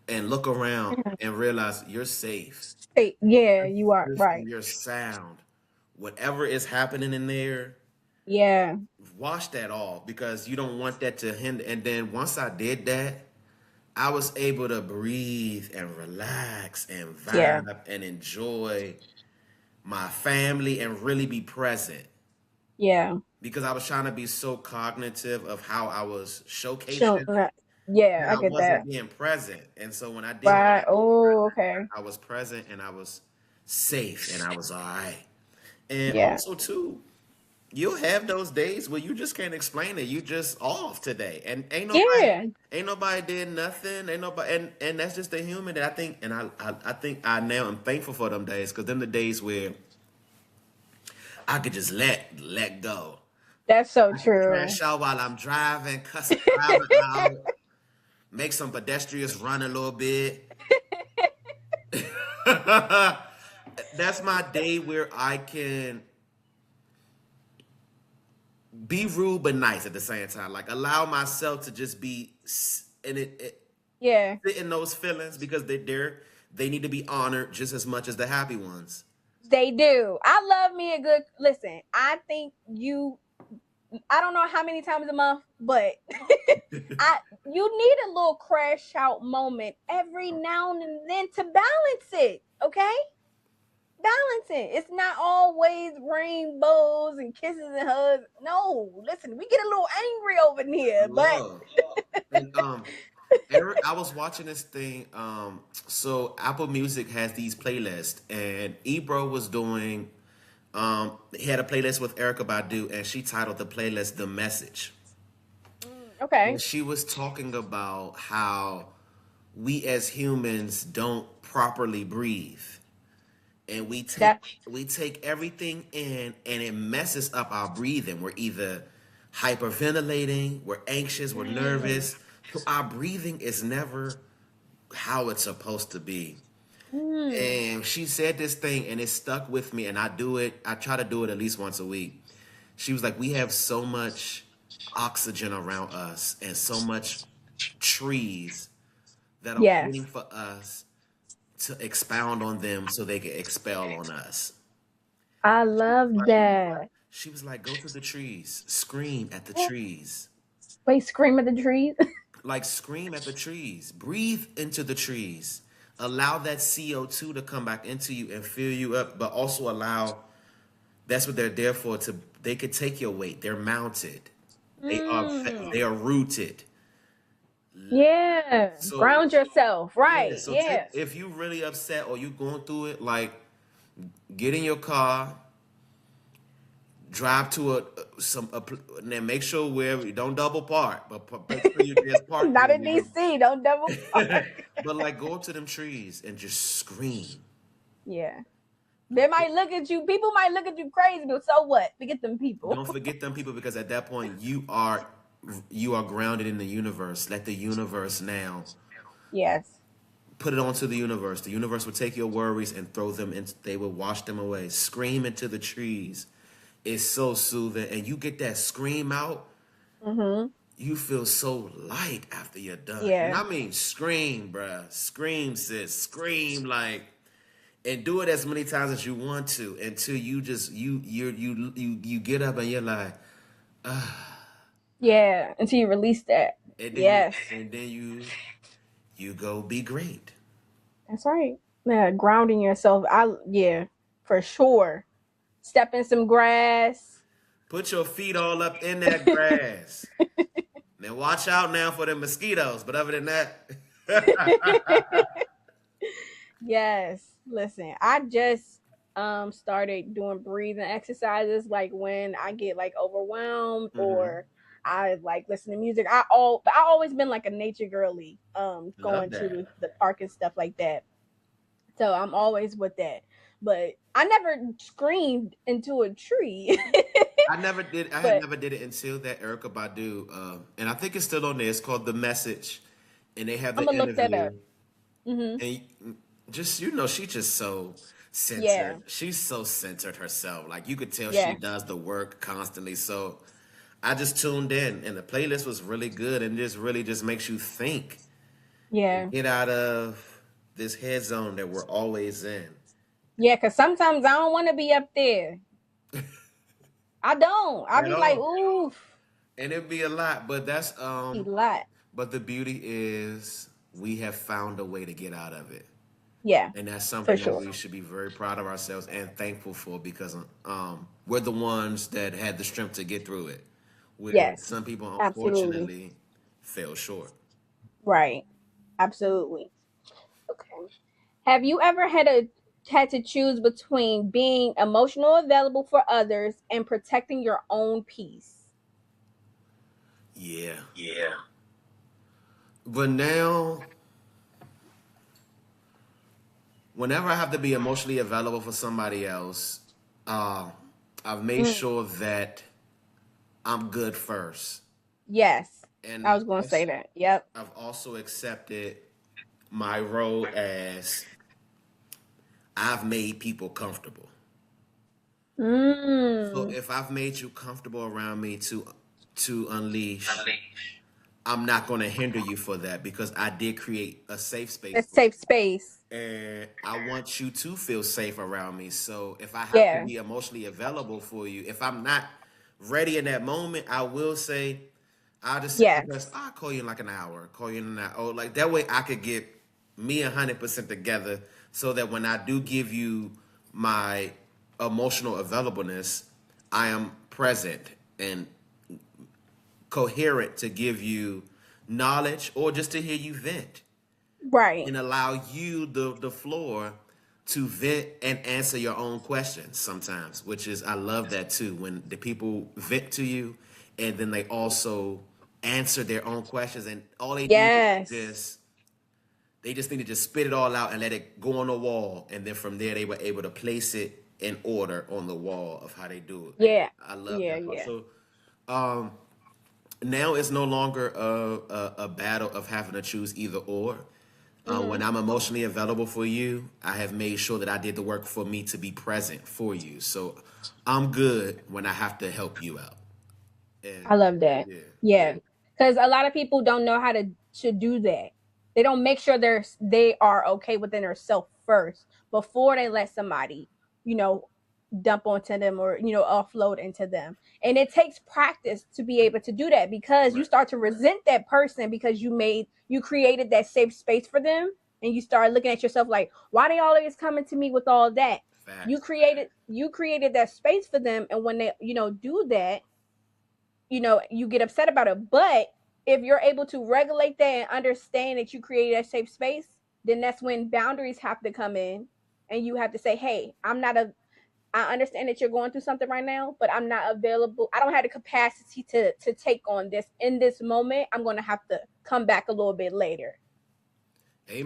and look around and realize you're safe. Hey, yeah, you are right. Your sound, whatever is happening in there, Yeah. wash that off because you don't want that to hinder. And then once I did that, I was able to breathe and relax and Yeah. vibe and enjoy my family and really be present Yeah. because I was trying to be so cognitive of how I was So showcasing right. Yeah, that I I get that. wasn't being present. And so when I did get Right. out Oh, there, okay. I was present and I was safe and I was all right. And Yeah. also too, you'll have those days where you just can't explain it. You just off today, and Yeah. ain't nobody did nothing. Ain't nobody, and that's just the human. That I think, and I think I now am thankful for them days because them the days where I could just let go. That's so I could true. crash out while I'm driving, cuss a driver out, make some pedestrians run a little bit. That's my day where I can be rude but nice at the same time. Like allow myself to just be in it, Yeah, sit in those feelings because they need to be honored just as much as the happy ones. they do. I love me a good listen. I think I don't know how many times a month, but I you need a little crash out moment every now and then to balance it, okay? Balance it. It's not always rainbows and kisses and hugs. No, listen, we get a little angry over here, but Love. And Eric, I was watching this thing. So Apple Music has these playlists, and Ebro was doing. He had a playlist with Erica Badu, and she titled the playlist "The Message." okay. And she was talking about how we as humans don't properly breathe, and That we take everything in, and it messes up our breathing. We're either hyperventilating, we're anxious, we're nervous. So our breathing is never how it's supposed to be. mm, And she said this thing, and it stuck with me. And I do it. I try to do it at least once a week. She was like, "We have so much oxygen around us, and so much trees that are yes. waiting for us to expound on them, so they can expel on us." I love that. She was like, "Go to the trees, scream at the trees." Wait, scream at the trees. Like scream at the trees, breathe into the trees, allow that CO2 to come back into you and fill you up, but also allow, that's what they're there for, to they could take your weight. They're mounted. mm, They are rooted. yeah. So Ground yourself. yeah, Right. so Yeah. if you really upset or you going through it, like get in your car, drive to and then make sure where you don't double park, but make sure you there's parking Not where in you DC. Don't double can. park. But like go up to them trees and just scream. Yeah. They might look at you. People might look at you crazy, but so what? Forget them people. Don't forget them people because at that point you are grounded in the universe. Let the universe now Yes. put it onto the universe. The universe will take your worries and throw them into. They will wash them away. Scream into the trees. It's so soothing, and you get that scream out. Mm-hmm. You feel so light after you're done. And Yeah. I mean, scream, bruh. Scream, sis. Scream like, and do it as many times as you want to until you just you get up and you're like, Yeah. Until you release that. and then Yes. you go be great. That's right. Yeah. Grounding yourself. Yeah, for sure. Step in some grass. Put your feet all up in that grass. Then watch out now for the mosquitoes. But other than that, Yes. Listen, I just started doing breathing exercises like when I get like overwhelmed hmm or I like listen to music. I always been like a nature girly, love going to that. the park and stuff like that. So I'm always with that. But I never screamed into a tree. I never did. I had But never did it until that Erica Badu, and I think it's still on there. It's called The Message, and they have I'm the gonna look that up. interview. Hmm. And just she just so Yeah. centered. She's so centered herself. Like you could tell she Yeah. does the work constantly. So I just tuned in, and the playlist was really good, and just really just makes you think and Yeah. get out of this head zone that we're always in. Yeah, because sometimes I don't want to be up there. I don't. I'll At be like, all. oof, And it'd be a lot, but a lot. but the beauty is we have found a way to get out of it. Yeah, And that's for something that sure. we should be very proud of ourselves and thankful for because we're the ones that had the strength to get through it. Where Yes, some people absolutely. unfortunately fell short. Right. Absolutely. Okay. Have you ever had to choose between being emotional available for others and protecting your own peace? Yeah. Yeah. But now, whenever I have to be emotionally available for somebody else, uh, I've made Mm, sure that I'm good first. yes. I And was going to say that. Yep. I've also accepted my role as I've made people comfortable. So Mm, if I've made you comfortable around me to unleash, I'm not going to hinder you for that because I did create a safe space a for you. safe space. And I want you to feel safe around me. So if I have to Yeah. be emotionally available for you, if I'm not ready in that moment, I will say, I'll just say, because Yes. I'll call you in like an hour, call you in an hour. Oh, like that way I could get me 100% together so that when I do give you my emotional availableness, I am present and coherent to give you knowledge or just to hear you vent Right. and allow you the floor to vent and answer your own questions sometimes, which is I love that too when the people vent to you and then they also answer their own questions and all they need Yes. is they just need to just spit it all out and let it go on the wall and then from there they were able to place it in order on the wall of how they do it. Yeah. I love Yeah. that part. Yeah. So now it's no longer a battle of having to choose either or. When Hmm. I'm emotionally available for you, I have made sure that I did the work for me to be present for you. So I'm good when I have to help you out. I And love that. yeah, Yeah. Because a lot of people don't know how to do that. They don't make sure they are okay within themselves first before they let somebody, you know, dump onto them or offload into them. And it takes practice to be able to do that because you right. start to resent that person because you created that safe space for them, and you start looking at yourself like, why they always coming to me with all that? Facts. You created that space for them, and when they do that, you get upset about it. But if you're able to regulate that and understand that you created a safe space, then that's when boundaries have to come in, and you have to say, hey, I understand that you're going through something right now, but I'm not available. I don't have the capacity to take on this in this moment. I'm going to have to come back a little bit later.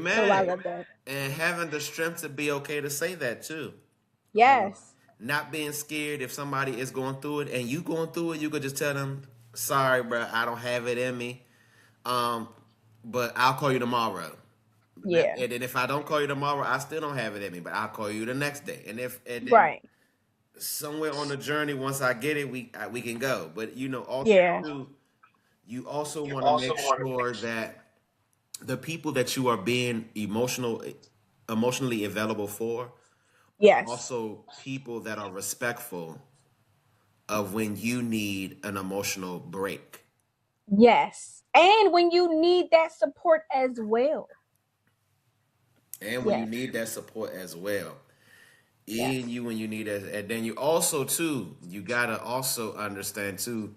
So I Amen. love that. And having the strength to be okay to say that too. Yes. Not being scared if somebody is going through it and you going through it, you could just tell them, sorry, bro, I don't have it in me. Um, but I'll call you tomorrow. Yeah. And then if I don't call you tomorrow, I still don't have it in me, but I'll call you the next day. And then Right. somewhere on the journey, once I get it, we can go. But also Yeah. too, you also want to make sure that the people that you are being emotionally available for are Yes. also people that are respectful of when you need an emotional break. Yes. And when you need that support as well. And when you Yes. need that support as well. Yes. In you when you need it. And then you also too, you gotta also understand too,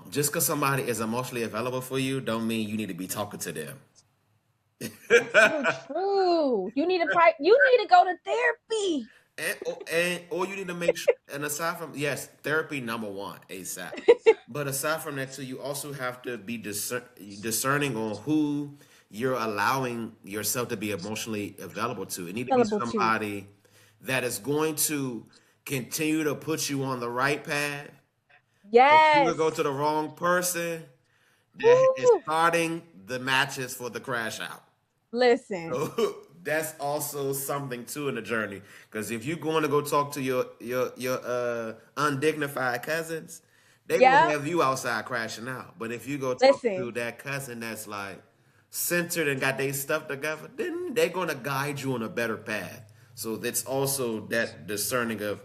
just because somebody is emotionally available for you, don't mean you need to be talking to them. That's so true. You need to go to therapy. And or you need to make sure. And aside from yes, therapy number one, ASAP. But aside from that too, you also have to be discerning on who you're allowing yourself to be emotionally available to. It need to be Available to. somebody that is going to continue to put you on the right path. If you would go Yes. to the wrong person, that is Woo. starting the matches for the crash out. Listen. So that's also something too in the journey. Because if you're going to go talk to your undignified cousins, they gonna Yep. have you outside crashing out. But if you go talk to Listen. that cousin that's like centered and got their stuff together, then they're gonna guide you on a better path. So that's also that discerning of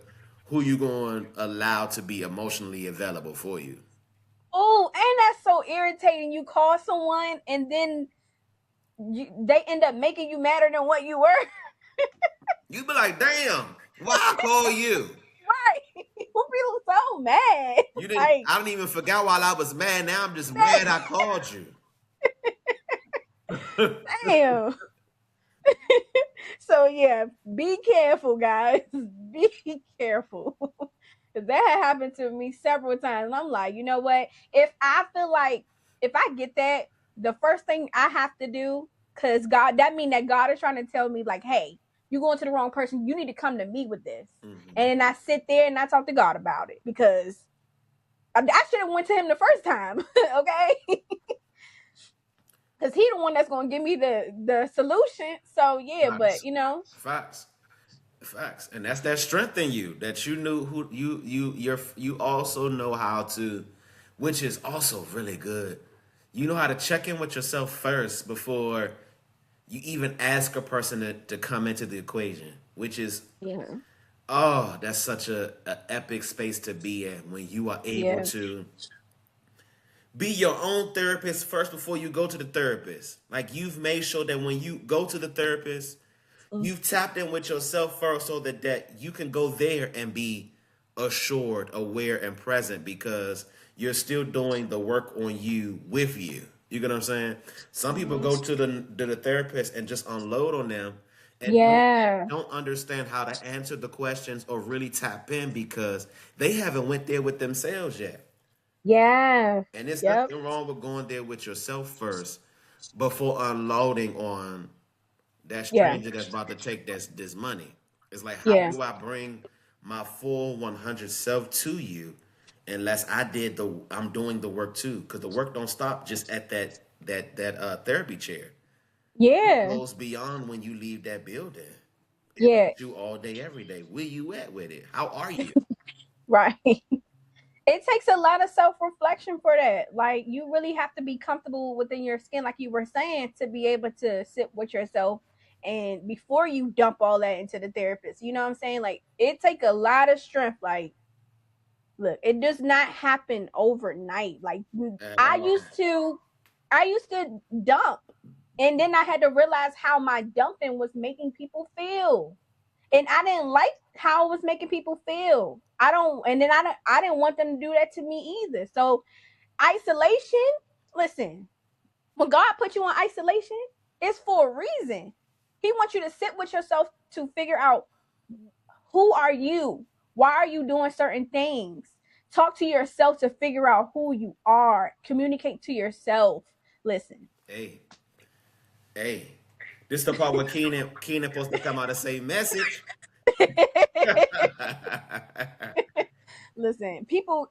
who you going to allow to be emotionally available for you. Oh, and that's so irritating. You call someone and then they end up making you madder than what you were. You be like, damn, why I call you? Right. You feel so mad. You didn't. Like, I didn't even forget while I was mad. Now I'm just mad I called you. Damn. So yeah, be careful, guys. Be careful. Cause that had happened to me several times. And I'm like, you know what? If I feel like if I get that, the first thing I have to do, cause God, that mean that God is trying to tell me like, hey, you going to the wrong person. You need to come to me with this. Mhm. And then I sit there and I talk to God about it because I should have went to him the first time. Okay. Cause he the one that's gonna give me the solution. So yeah, but Facts. you know, Facts. Facts. And that's that strength in you that you knew who you also know how to, which is also really good. You know how to check in with yourself first before you even ask a person to come into the equation, which is, yeah, oh, that's such a epic space to be in when you are able yeah, to be your own therapist first before you go to the therapist. Like you've made sure that when you go to the therapist, mm, you've tapped in with yourself first so that you can go there and be assured, aware, and present because you're still doing the work on you with you. You get what I'm saying? Some people mm, go to the therapist and just unload on them and yeah, don't understand how to answer the questions or really tap in because they haven't went there with themselves yet. yeah, And there's yep, nothing wrong with going there with yourself first before unloading on that yeah, stranger that's about to take this money. It's like, how yeah, do I bring my full 100 self to you unless I'm doing the work too? Because the work don't stop just at that therapy chair. It yeah, goes beyond when you leave that building. It's yeah, you all day, every day. Where you at with it? How are you? right. It takes a lot of self-reflection for that. Like you really have to be comfortable within your skin, like you were saying, to be able to sit with yourself and before you dump all that into the therapist. You know what I'm saying? Like it take a lot of strength. Like look, it does not happen overnight. Like At I all. used to I used to dump and then I had to realize how my dumping was making people feel. And I didn't like how it was making people feel. I didn't want them to do that to me either. So isolation, listen, when God put you on isolation, it's for a reason. He wants you to sit with yourself to figure out who are you? Why are you doing certain things? Talk to yourself to figure out who you are. Communicate to yourself. Listen. Hey, hey. This the part where Keenan supposed to come out and say message. Listen, people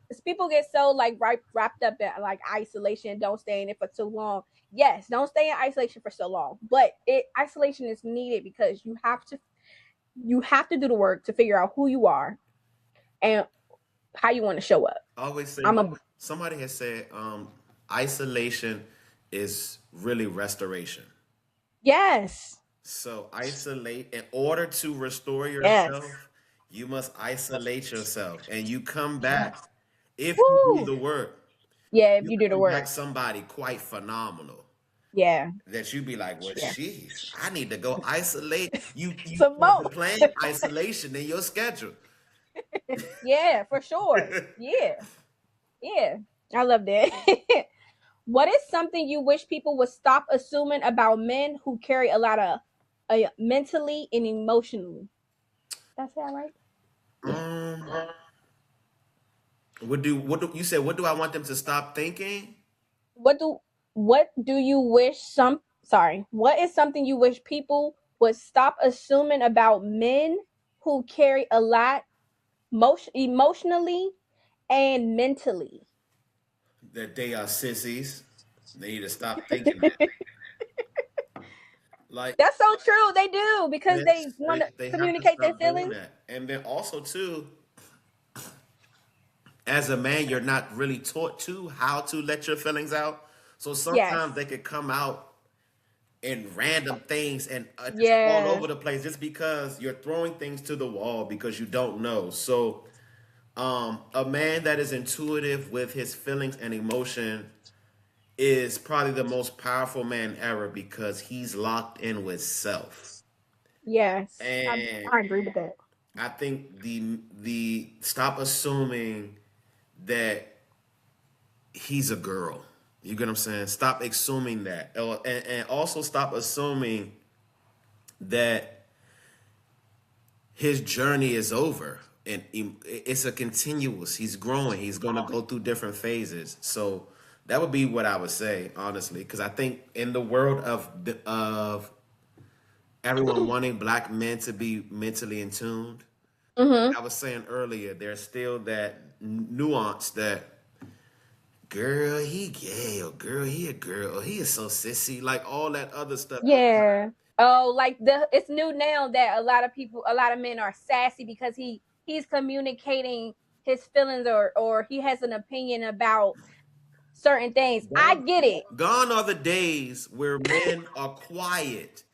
get so like wrapped up in like isolation. Don't stay in it for too long. Yes, don't stay in isolation for so long. But isolation is needed because you have to do the work to figure out who you are and how you want to show up. I always say I'm a somebody has said isolation is really restoration. yes, So isolate in order to restore yes, yourself, you must isolate yourself and you come back. yes. If you do Woo. the work, Yeah, if you you do the come back work. somebody quite phenomenal. Yeah, That you be like, well, yeah. sheesh, I need to go isolate. You Some start more. to plan isolation in your schedule. Yeah, for sure. Yeah, yeah. I love that. What is something you wish people would stop assuming about men who carry a lot of mentally and emotionally? That's that right? Yeah. um, what do you said? What do I want them to stop thinking? What do you wish what is something you wish people would stop assuming about men who carry a lot emotionally and mentally? That they are sissies. They need to stop thinking that. Like, That's so true. They do because they yes, want they, to they have to communicate their stop doing feelings. that. And then also too, as a man, you're not really taught to how to let your feelings out. So Yes. sometimes they could come out in random things and just all Yeah. over the place just because you're throwing things to the wall because you don't know. So a man that is intuitive with his feelings and emotion is probably the most powerful man ever because he's locked in with self. Yes. And I agree with that. I think the stop assuming that he's a girl. You get what I'm saying? Stop assuming that. And also stop assuming that his journey is over. And it's a continuous. He's growing. He's going to go through different phases. So that would be what I would say, honestly, because I think in the world of everyone wanting black men to be mentally in tuned, Mm-hmm. I was saying earlier, there's still that nuance that girl, he gay, or girl, he a girl, or he is so sissy, like all that other stuff. Yeah. Oh, like it's new now that a lot of men are sassy because he's communicating his feelings or he has an opinion about certain things. I get it. Gone are the days where men are quiet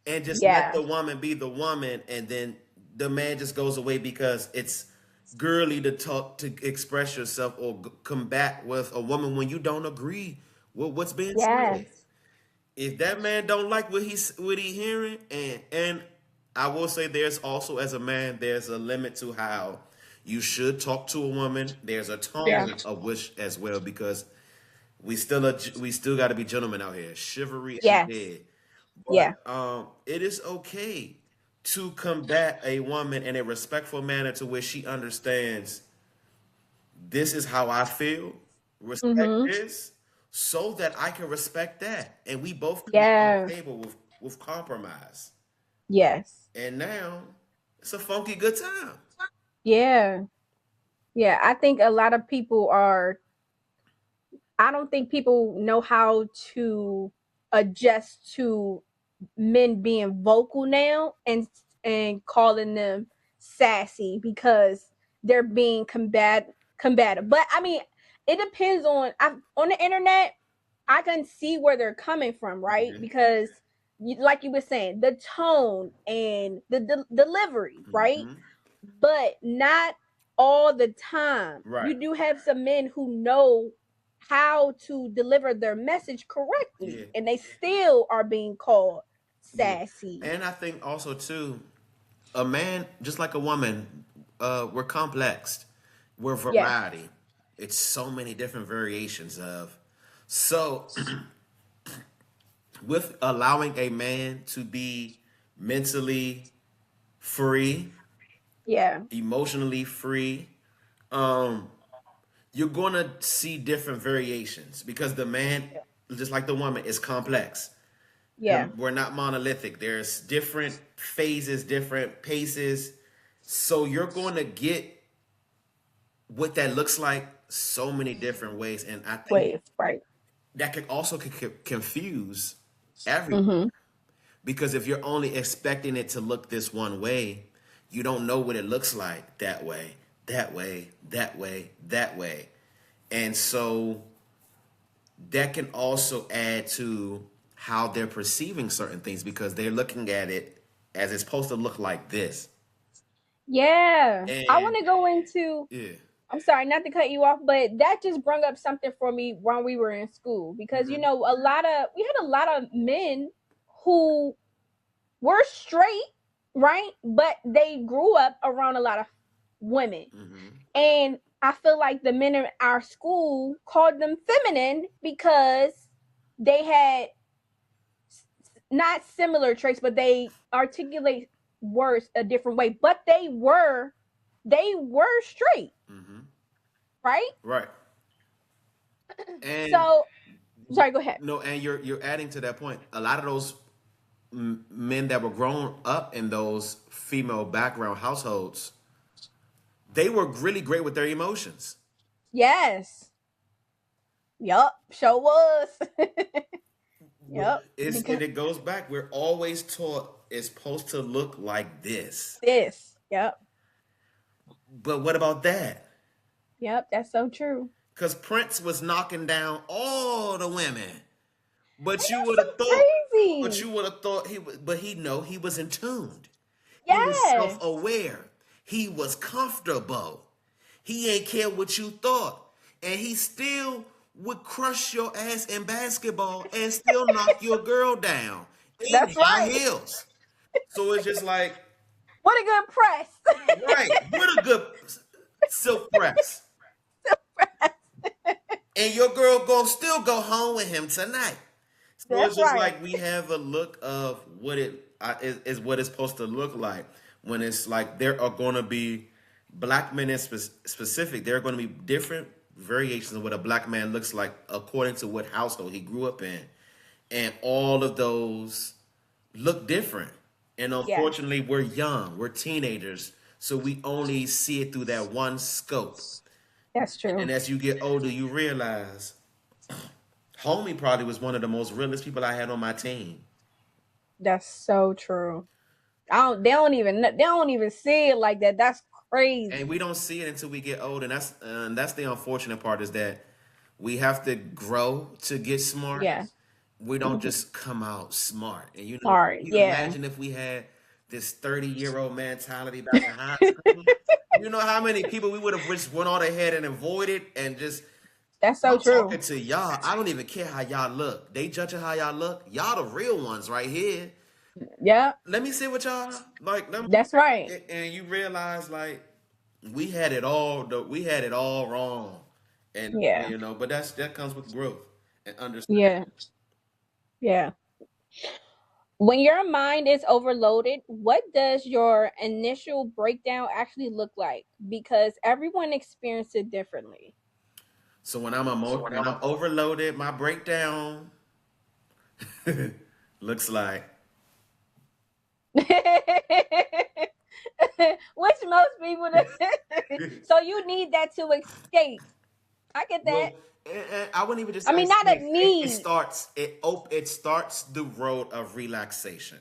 and just let Yeah. the woman be the woman, and then the man just goes away because it's girly to talk, to express yourself, or combat with a woman when you don't agree with what's being said. Yes. If that man don't like what he hearing, and I will say, there's also, as a man, there's a limit to how you should talk to a woman. There's a Yeah. tone of which as well, because we still got to be gentlemen out here. Chivalry ain't Yes. dead. Yeah. But it is okay to combat a woman in a respectful manner to where she understands this is how I feel. Respect Mm-hmm. this so that I can respect that. And we both come to Yeah. the table with compromise. Yes. And now it's a funky good time. Yeah. Yeah. I think a lot of people I don't think people know how to adjust to men being vocal now and calling them sassy because they're being combative. But I mean, it depends on the internet. I can see where they're coming from, right? Mhm. Because like you were saying, the tone and the delivery, right? Mhm. But not all the time. Right. You do have some men who know how to deliver their message correctly, Yeah. and they still are being called Yeah. sassy. And I think also too, a man, just like a woman, we're complex. We're Yes. variety. It's so many different variations of. So with allowing a man to be mentally free, Yeah. emotionally free, um, you're gonna see different variations because the man, just like the woman, is complex. Yeah. We're not monolithic. There's different phases, different paces. So you're going to get what that looks like so many different ways. And I think Wait, right. that could also confuse everyone. Mm-hmm. Because if you're only expecting it to look this one way, you don't know what it looks like that way, that way, that way, that way. And so that can also add to how they're perceiving certain things because they're looking at it as it's supposed to look like this. Yeah. I And want to go into yeah. I'm sorry not to cut you off, but that just brought up something for me when we were in school because Mhm. we had a lot of men who were straight, right? But they grew up around a lot of women. Mhm. And I feel like the men in our school called them feminine because they had not similar traits, but they articulate words a different way. But they were straight, Mhm. right? Right. And So sorry, go ahead. no, and you're adding to that point. A lot of those men that were grown up in those female background households, they were really great with their emotions. Yes. Yup. Sure was. Yup. And Because it goes back. We're always taught it's supposed to look like this. this. Yup. But what about that? Yup. That's so true. Because Prince was knocking down all the women. But you would So have thought, crazy. he was in tuned. He was Yes. self-aware. He was comfortable. He ain't care what you thought. And he still would crush your ass in basketball and still knock your girl down in That's high right. heels. So it's just like, What a good press. right, what a good silk press. and your girl gonna still go home with him tonight. So it's That's just right. like we have a look of what it is what it's supposed to look like when it's like there are going to be black men in specific. There are going to be different variations of what a black man looks like according to what household he grew up in, and all of those look different. And Yeah, unfortunately, we're young, we're teenagers, so we only see it through that one scope. that's And true. then as you get older, you realize homie probably was one of the most realest people I had on my team. That's so true. They don't even see it like that. That's And crazy. we don't see it until we get old, and that's the unfortunate part is that we have to grow to get smart. Yeah. We don't Mhm. just come out smart. And Smart. you Yeah. imagine if we had this 30-year-old mentality back in high school. You know how many people we would have just went on ahead and avoided and just That's so I'm true. talking to y'all. I don't even care how y'all look. They judging how y'all look. Y'all the real ones right here. Yeah, Let me sit with y'all. Like that's right. and you realize like we had it all we had it all wrong. And Yeah. you know, but that comes with growth and understanding. Yeah. Yeah. When your mind is overloaded, what does your initial breakdown actually look like? Because everyone experiences it differently. So when I'm overloaded, my breakdown looks like Which most people so you need that to escape. I get that. well, I wouldn't even just I say mean, not a it need. starts it starts the road of relaxation.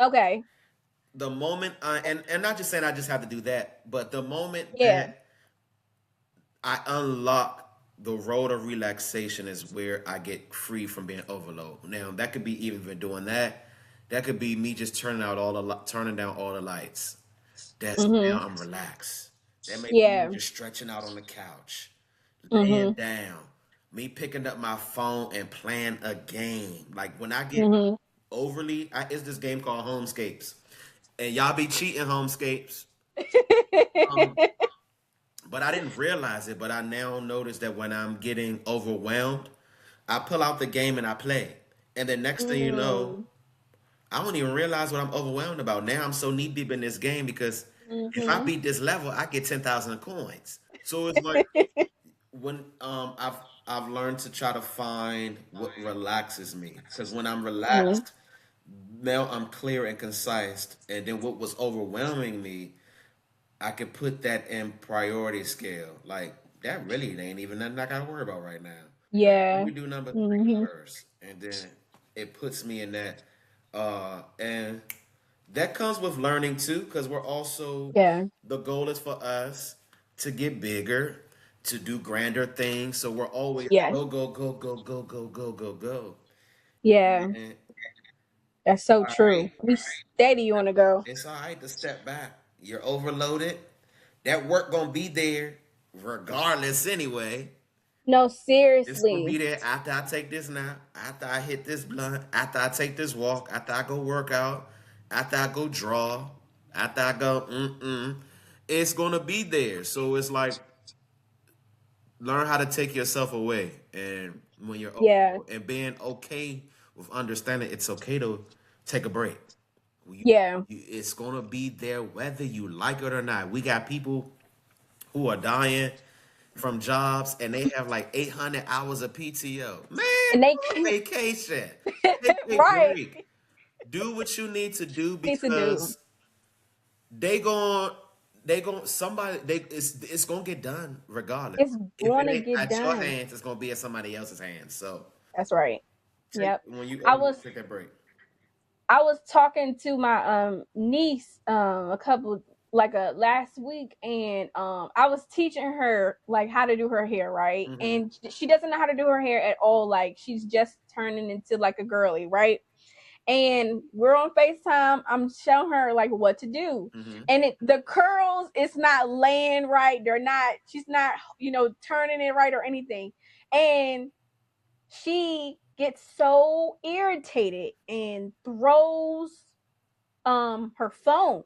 Okay. The moment and not just saying I just have to do that, but the moment Yeah. that I unlock the road of relaxation is where I get free from being overloaded. Now that could be even doing that. That could be me just turning down all the lights. That's now Mhm. I'm relaxed. That may be me Yeah. just stretching out on the couch, laying Mhm. down, me picking up my phone and playing a game. Like when I get Mhm. it's this game called Homescapes, and y'all be cheating Homescapes. Um, but I didn't realize it. But I now notice that when I'm getting overwhelmed, I pull out the game and I play, and the next thing you know, Mm. I don't even realize what I'm overwhelmed about. Now I'm so knee deep in this game because if I Mhm. beat this level, I get 10,000 coins. So it's like when I've learned to try to find what relaxes me because when I'm Mhm. relaxed, now I'm clear and concise, and then what was overwhelming me, I could put that in priority scale. Like that really ain't even nothing I gotta worry about right now. Let Yeah. me do number three Mhm. first, and then it puts me in that. And that comes with learning too, because we're also Yeah. the goal is for us to get bigger, to do grander things. So we're always Yeah. go go go go go go go go go. Yeah. And That's so all right, true. We steady on the go. it's all right to step back. You're overloaded. That work gonna be there regardless anyway. No, It's gonna seriously. be there after I take this nap, after I hit this blunt, after I take this walk, after I go work out, after I go draw, after I go It's gonna be there. So it's like learn how to take yourself away, and when you're Yeah. and being okay with understanding it's okay to take a break. Yeah. It's gonna be there whether you like it or not. We got people who are dying from jobs and they have like 800 hours of PTO. Man, And they go on can vacation. Take a right. break. Do what you need to do Need to do. because they gon' somebody it's gonna get done regardless. It's If it gonna ain't get at your done. hands, it's gonna be at somebody else's hands. So That's right. take Yep. when you I was take that break. I was talking to my niece a couple like last week, and I was teaching her like how to do her hair, right? Hmm. And she doesn't know how to do her hair at all. Like she's just turning into like a girly, right? And we're on FaceTime. I'm showing her like what to do. Hmm. And the curls, it's not laying right. She's not, turning it right or anything. And she gets so irritated and throws her phone.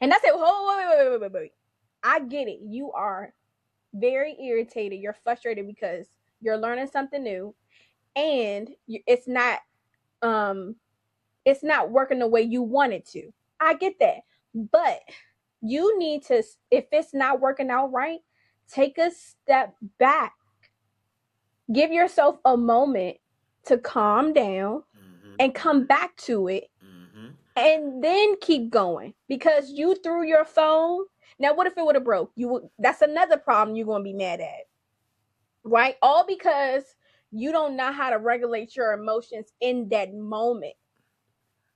And I said, oh, wait. I get it. You are very irritated. You're frustrated because you're learning something new, and it's not working the way you want it to. I get that. But you need to, if it's not working out right, take a step back. Give yourself a moment to calm down and come back to it, and then keep going. Because you threw your phone. Now, what if it would have broke? That's another problem you're going to be mad at, right? All because you don't know how to regulate your emotions in that moment.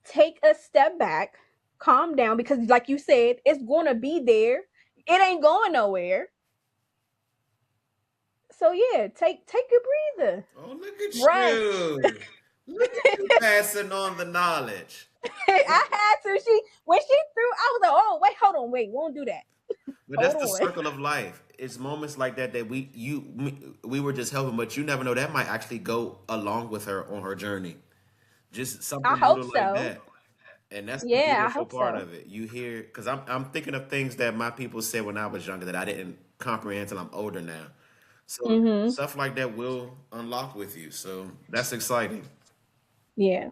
Take a step back, calm down, because like you said, it's going to be there. It ain't going nowhere. So yeah, take a breather. Oh, look at you. Look at you passing on the knowledge. I had to. When she threw, I was like, oh, wait, hold on, wait, won't do that. But that's the circle of life. It's moments like that we were just helping, but you never know, that might actually go along with her on her journey. Just something little like that. And that's the beautiful part of it. You hear, because I'm thinking of things that my people said when I was younger that I didn't comprehend until I'm older now. So stuff like that will unlock with you. So that's exciting. Yeah.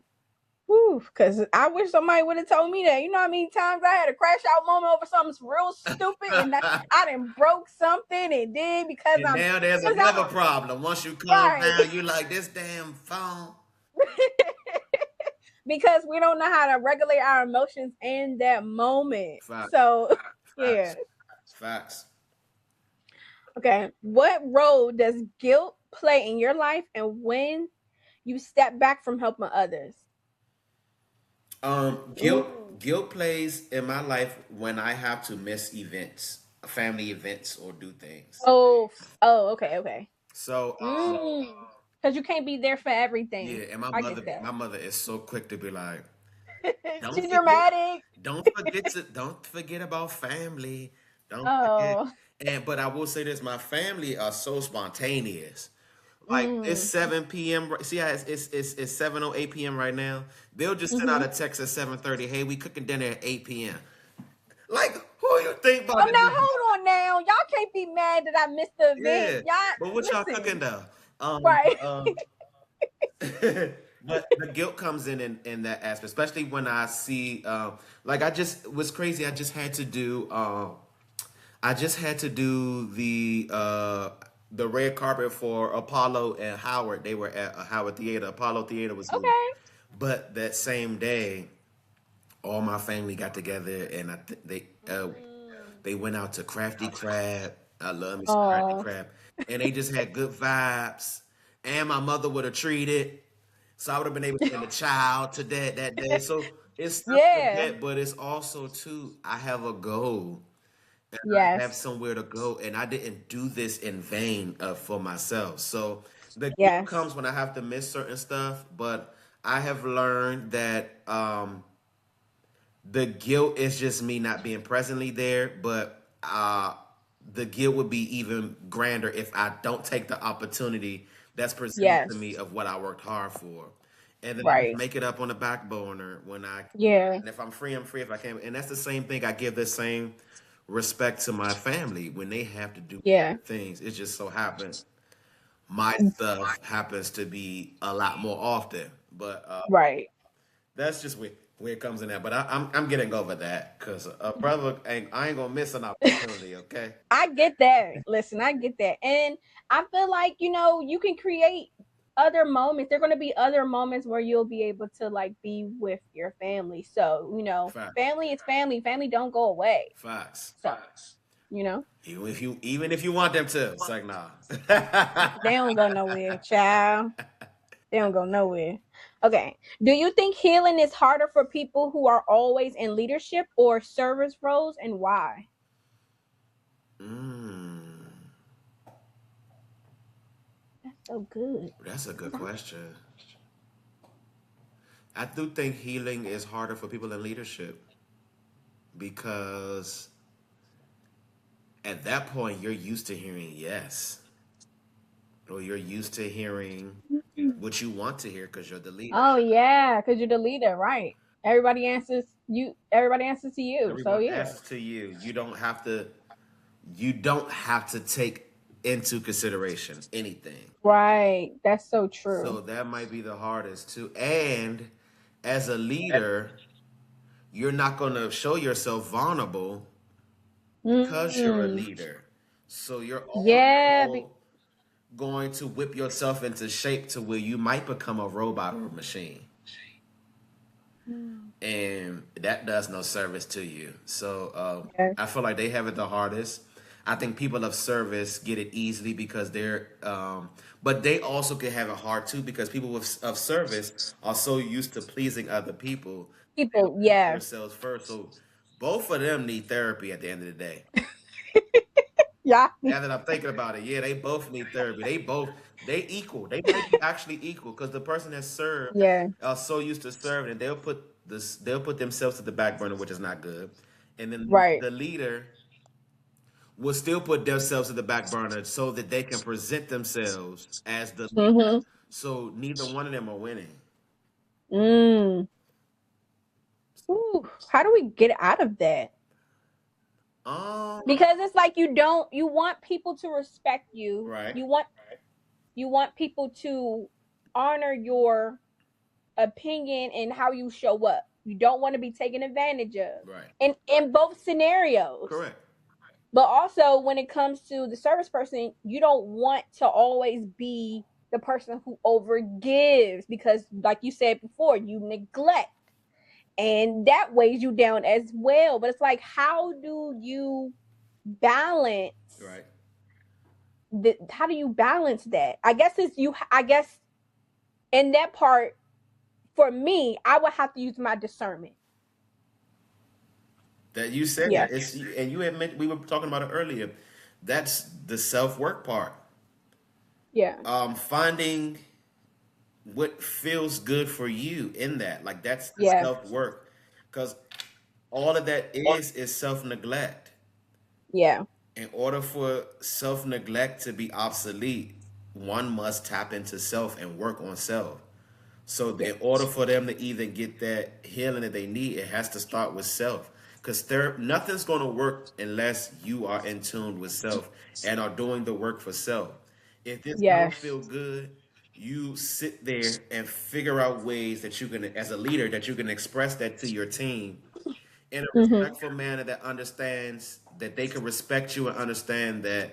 Because I wish somebody would have told me that. You know how many times I had a crash out moment over something real stupid, and I done broke something and did because and now there's another problem. Once you calm down, you like, this damn phone. Because we don't know how to regulate our emotions in that moment. Facts. So, yeah. Facts. Okay. What role does guilt play in your life, and when you step back from helping others? Guilt plays in my life when I have to miss events, family events, or do things. Oh, okay. So, because you can't be there for everything. Yeah, and my mother is so quick to be like, she's dramatic. Don't forget about family. Don't forget. But I will say this: my family are so spontaneous. Like it's 7 p.m. See how it's 7:08 p.m. right now. They'll just send out a text at 7:30. Hey, we cooking dinner at 8 p.m. Like, who you think about? Oh, now hold on now. Y'all can't be mad that I missed the event. Yeah, but what y'all cooking though? Right. But the guilt comes in that aspect, especially when I see like I just was crazy. I just had to do the red carpet for Apollo and Howard. They were at Howard Theater. Apollo Theater was moving. But that same day, all my family got together and they went out to Crafty Crab. I love me some Crafty Crab. And they just had good vibes. And my mother would have treated. So I would have been able to send a child to that day. So it's stuff like that, but it's also too, I have a goal. And I have somewhere to go. And I didn't do this in vain for myself. So the guilt comes when I have to miss certain stuff. But I have learned that the guilt is just me not being presently there. But the guilt would be even grander if I don't take the opportunity that's presented to me of what I worked hard for. And then I make it up on the back burner when I and if I'm free, I'm free. If I can't, and that's the same thing. I give the same respect to my family when they have to do things. It just so happens my stuff happens to be a lot more often. But that's just where it comes in at. But I'm getting over that because brother, I ain't gonna miss an opportunity. Okay, I get that. Listen, I get that, and I feel like you can create other moments. There are going to be other moments where you'll be able to like be with your family. So family is family. Family don't go away. Facts. So even if you want them to, it's like nah. They don't go nowhere, child. They don't go nowhere. Okay. Do you think healing is harder for people who are always in leadership or service roles, and why? That's so good. That's a good question. I do think healing is harder for people in leadership because at that point you're used to hearing yes, or you're used to hearing what you want to hear because you're the leader. Oh yeah, because you're the leader, right? Everybody answers to you. Answers to you. You don't have to take into consideration anything. Right. That's so true. So that might be the hardest too. And as a leader, you're not going to show yourself vulnerable because you're a Mm. leader. So you're Yeah. also going to whip yourself into shape to where you might become a robot or a machine. And that does no service to you. So Yes. I feel like they have it the hardest. I think people of service get it easily because but they also can have it hard too because of service are so used to pleasing other people, they People, don't put yeah. themselves first. So both of them need therapy at the end of the day. Yeah. Now that I'm thinking about it, yeah, they both need therapy. They equal. They might be actually equal because the person that served Yeah. are so used to serving, and they'll put themselves to the back burner, which is not good. And then Right. the leader will still put themselves to the back burner so that they can present themselves as the leader. Mm-hmm. So neither one of them are winning. Mm. Ooh. How do we get out of that? Um, Because it's like you want people to respect you. right, You want people to honor your opinion and how you show up. You don't want to be taken advantage of. right, In both scenarios. correct. But also when it comes to the service person, you don't want to always be the person who overgives because like you said before, you neglect. And that weighs you down as well. But it's like, how do you balance Right. how do you balance that? I guess in that part, for me, I would have to use my discernment. That you said Yeah. that and you admit we were talking about it earlier. That's the self work part. Yeah. Finding what feels good for you in that, like that's the Yeah. self work, because all of that is self neglect. Yeah. In order for self neglect to be obsolete, one must tap into self and work on self. So Yeah. in order for them to even get that healing that they need, it has to start with self. Because nothing's going to work unless you are in tune with self and are doing the work for self. If this don't Yes. feel good, you sit there and figure out ways that you can, as a leader, that you can express that to your team in a Mm-hmm. respectful manner that understands that they can respect you and understand that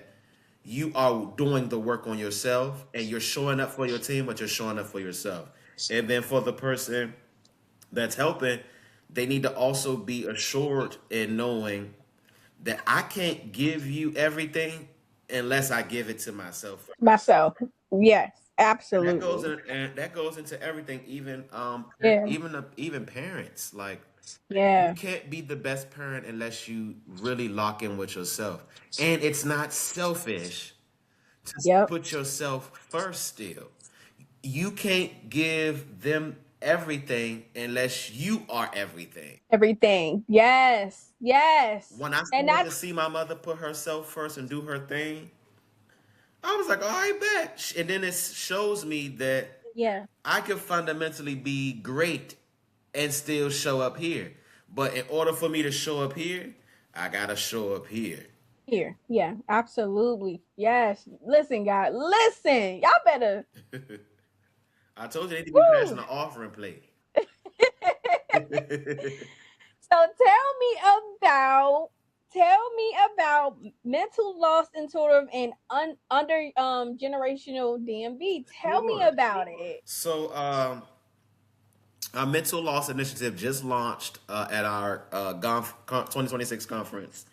you are doing the work on yourself and you're showing up for your team, but you're showing up for yourself. And then for the person that's helping, they need to also be assured in knowing that I can't give you everything unless I give it to myself. Myself. Yes. And Absolutely. that goes into everything, even Yeah. even parents. Like you Yeah. can't be the best parent unless you really lock in with yourself. And it's not selfish to Yep. put yourself first still. You can't give them everything unless you are everything. Everything. Yes. Yes. When I And started to that's see my mother put herself first and do her thing, I was like, all right, bet. And then it shows me that yeah. I can fundamentally be great and still show up here. But in order for me to show up here, I gotta show up here. Here. Yeah. Absolutely. Yes. Listen, guys. Listen. Y'all better. I told you they need to be passing Woo. the offering plate. So tell me about mental loss and sort of an under generational DMV. Tell me Sure. about it. So, our mental loss initiative just launched at our 2026 conference.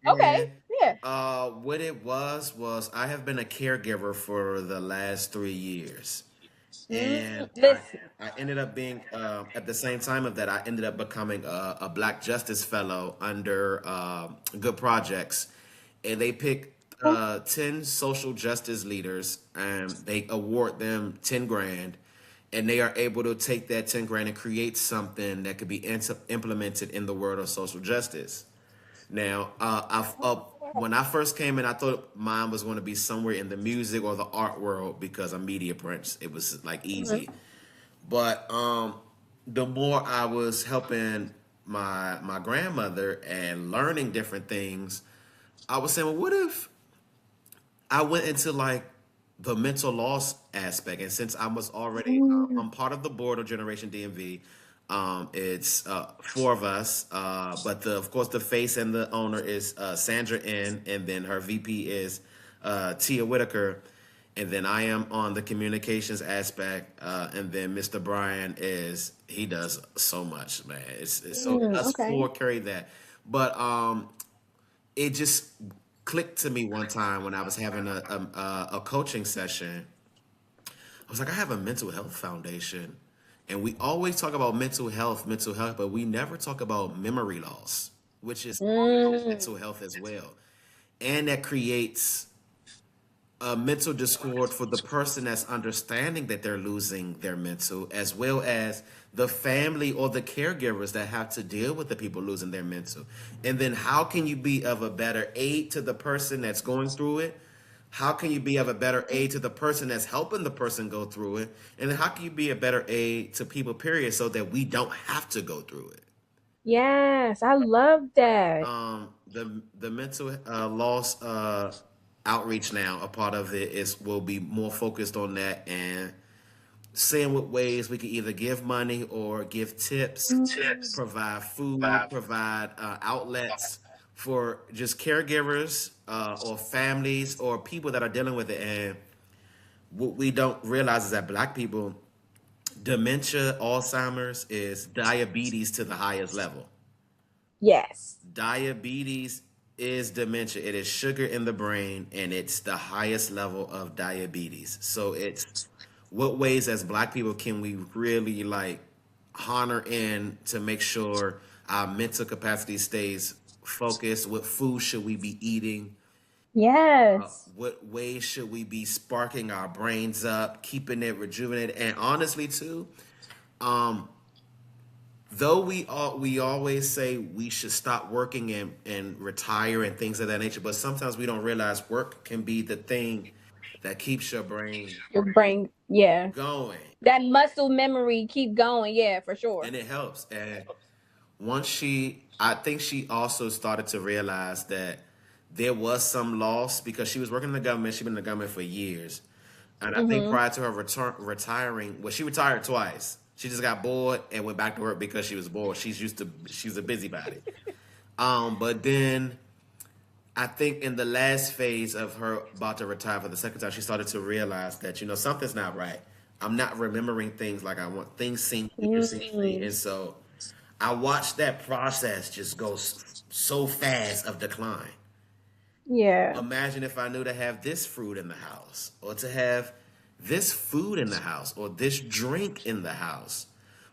Okay. And Yeah. what it was I have been a caregiver for the last 3 years. And Listen. I ended up being, at the same time of that, I ended up becoming a Black Justice Fellow under Good Projects. And they pick 10 social justice leaders and they award them 10 grand. And they are able to take that 10 grand and create something that could be implemented in the world of social justice. Now, when I first came in, I thought mine was going to be somewhere in the music or the art world because I'm media prints. It was like easy. But the more I was helping my grandmother and learning different things, I was saying, well, what if I went into like the mental loss aspect, and since I was already, I'm part of the board of Generation DMV. It's four of us, but of course the face and the owner is Sandra N, and then her VP is Tia Whitaker, and then I am on the communications aspect, and then Mr. Brian he does so much, man. It's so us Okay. four carry that, but it just clicked to me one time when I was having a coaching session. I was like, I have a mental health foundation, and we always talk about mental health, but we never talk about memory loss, which is Mm. mental health as well, and that creates a mental discord for the person that's understanding that they're losing their mental, as well as the family or the caregivers that have to deal with the people losing their mental. And then how can you be of a better aid to the person that's going through it? How can you be of a better aid to the person that's helping the person go through it? And then how can you be a better aid to people, period, so that we don't have to go through it? Yes, I love that. The mental loss outreach now, a part of it is will be more focused on that and seeing what ways we can either give money or give tips, provide food, provide outlets for just caregivers or families or people that are dealing with it. And what we don't realize is that Black people, dementia, Alzheimer's is diabetes to the highest level. Yes. Diabetes is dementia. It is sugar in the brain, and it's the highest level of diabetes. So it's what ways as Black people can we really like honor in to make sure our mental capacity stays focused? What food should we be eating? Yes. What ways should we be sparking our brains up, keeping it rejuvenated? And honestly, too, um, though we always say we should stop working and retire and things of that nature, but sometimes we don't realize work can be the thing that keeps your brain Your brain, yeah. going, That muscle memory keep going, yeah, for sure. and it helps. And once I think she also started to realize that there was some loss because she was working in the government. She'd been in the government for years. And I think Mm-hmm. prior to her retiring, well, she retired twice. She just got bored and went back to work because she was bored. She's a busybody. But then I think in the last phase of her about to retire for the second time, she started to realize that something's not right. I'm not remembering things like I want. Things seem interesting, Mm. and so I watched that process just go so fast of decline. Yeah. Imagine if I knew to have this fruit in the house, or to have this food in the house, or this drink in the house.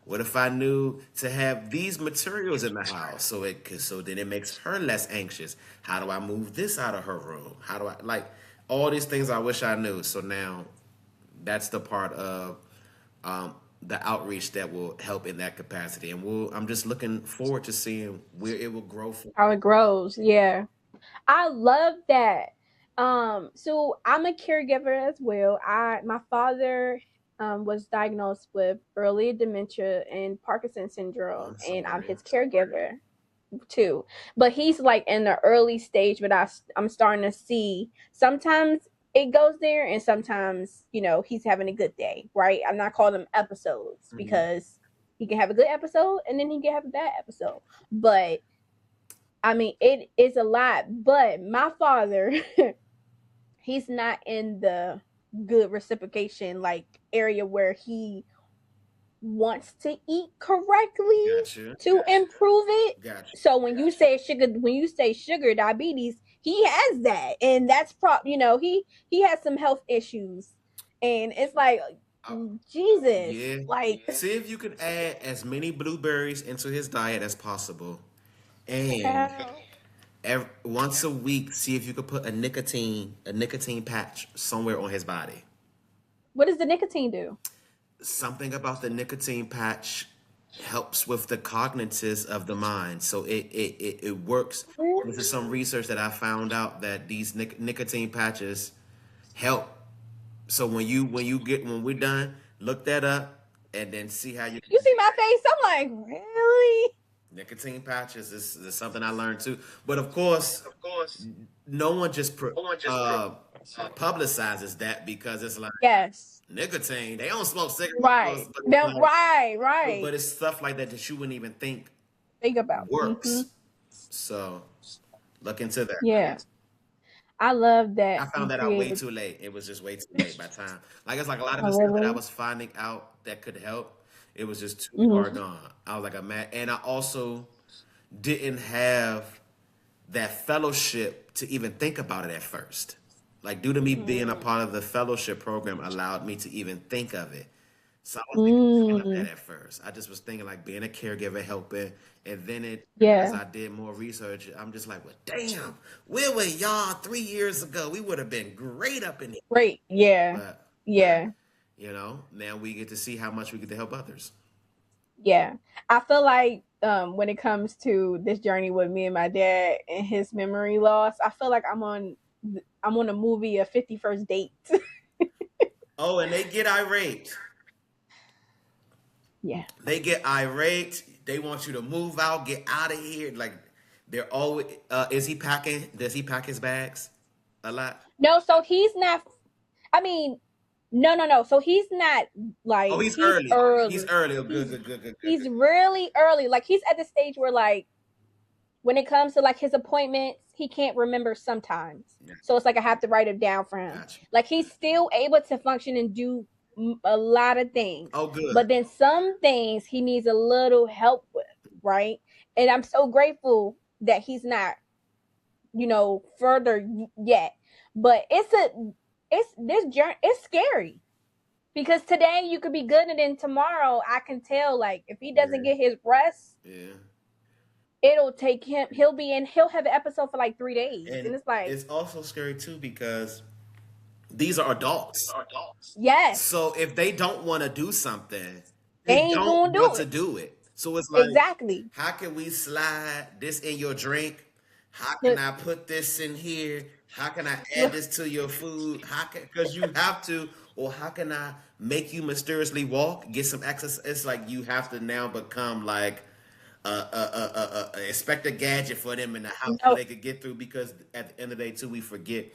What if I knew to have these materials in the house so then it makes her less anxious? How do I move this out of her room? How do I like all these things I wish I knew? So now that's the part of the outreach that will help in that capacity, and I'm just looking forward to seeing where it will grow from. How it grows, yeah. I love that. So I'm a caregiver as well. My father was diagnosed with early dementia and Parkinson's syndrome, I'm and I'm sorry. his caregiver too. But he's like in the early stage, but I'm starting to see sometimes it goes there, and sometimes he's having a good day, right? I'm not calling them episodes Mhm. because he can have a good episode and then he can have a bad episode, but I mean, it is a lot, but my father, he's not in the good reciprocation like area where he wants to eat correctly Gotcha. to improve it. Gotcha. So when you say sugar diabetes, he has that, and that's he has some health issues, and it's like Uh, Jesus, yeah. like See if you can add as many blueberries into his diet as possible. And how? once a week, see if you could put a nicotine patch somewhere on his body. What does the nicotine do? Something about the nicotine patch helps with the cognitives of the mind. So it works. This is some research that I found out that these nicotine patches help. So when we're done, look that up and then see how you You see my face? I'm like, really? nicotine patches is something I learned too. But of course, no one just publicizes that because it's like Yes. nicotine. They don't smoke cigarettes, Right. but it's No, like, right. but it's stuff like that that you wouldn't even think Think about. works. So look into that. Yeah. I love I that you found that out way created. too late. It was just way too late by time. Like it's like a lot of Oh, the stuff that I really? was finding out that could help. It was just too far Mm-hmm. gone. I was like a man, and I also didn't have that fellowship to even think about it at first. Like due to me being a part of the fellowship program allowed me to even think of it. So I wasn't even thinking of that Mm. at first. I just was thinking like being a caregiver, helping, and then as Yeah. I did more research, I'm just like, well, damn, where were y'all 3 years ago? We would have been great up in here. Great. Yeah. But Yeah. now we get to see how much we get to help others. Yeah. I feel like when it comes to this journey with me and my dad and his memory loss, I feel like I'm on a movie, a 51st Date. Oh, and they get irate. Yeah. They get irate. They want you to move out, get out of here. Like they're always. Is he packing? Does he pack his bags a lot? No, so he's not. I mean, no. So he's not like Oh, he's he's early. He's early. early. Oh, He's good. he's really early. Like he's at the stage where like when it comes to like his appointments, he can't remember sometimes. Yeah, So it's like I have to write it down for him. gotcha. Like he's still able to function and do a lot of things. Oh, good. But then some things he needs a little help with, right? And I'm so grateful that he's not, further yet. But this journey, it's scary. Because today you could be good and then tomorrow I can tell like if he doesn't Yeah. get his rest, Yeah. it'll take him. He'll have an episode for like 3 days, and And it's like, it's also scary too because these are adults. yes, So if they don't want to do something, they they ain't don't gonna do want to it. do it. So it's like, Exactly. how can we slide this in your drink? How can I put this in here? How can I add this to your food? Because you have to, or how can I make you mysteriously walk, get some exercise? It's like you have to now become like Inspector Gadget for them in the house so No, they could get through. Because at the end of the day, too, we forget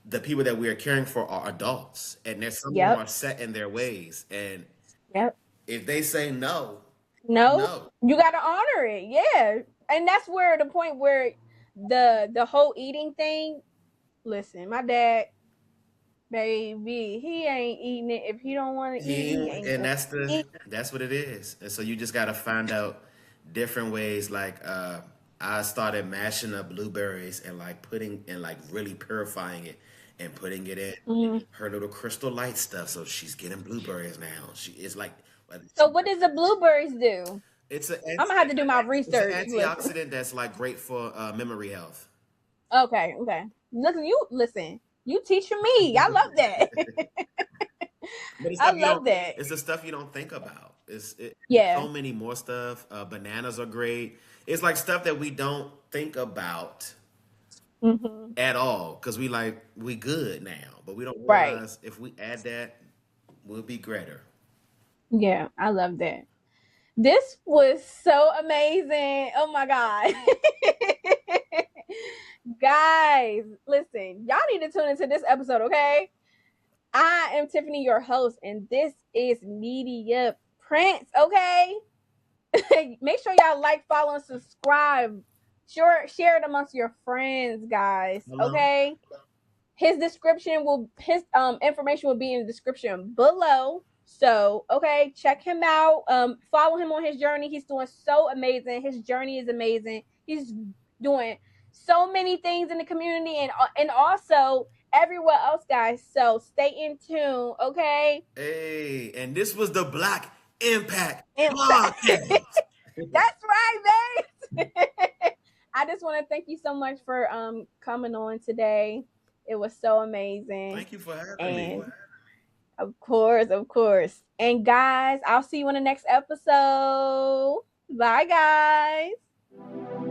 the people that we are caring for are adults, and there's some of them yep, are set in their ways. And yep. if they say no, No, no, you gotta honor it. Yeah, and that's where the point where the whole eating thing. Listen, my dad, baby, he ain't eating it if he don't want to eat. He ain't and going to eat. that's what it is. And so you just got to find out different ways. Like I started mashing up blueberries and like putting and like really purifying it and putting it in Mhm. her little crystal light stuff. So she's getting blueberries now. She is like So what does the blueberries do? it's an I'm gonna have to do my it's an research. Listen. antioxidant that's like great for memory health. Okay. Listen. You teaching me. I love that. But it's I stuff you love don't. that. It's the stuff you don't think about. Yeah. So many more stuff. Bananas are great. It's like stuff that we don't think about Hmm. at all because we good now, but we don't Right. realize if we add that, we'll be greater. Yeah. I love that. This was so amazing. Oh my God. Guys, listen, y'all need to tune into this episode, okay? I am Tiffany, your host, and this is Media Prince, okay? Make sure y'all like, follow, and subscribe. Share it amongst your friends, guys, Hello. okay? His information will be in the description below. So, okay, check him out. Follow him on his journey. He's doing so amazing. His journey is amazing. He's doing so many things in the community and also everywhere else, guys. So stay in tune, okay? Hey, and this was the Blck Impact Impact. Podcast. That's right, babe. I just want to thank you so much for coming on today. It was so amazing. Thank you for having me. And of course. And guys, I'll see you in the next episode. Bye, guys.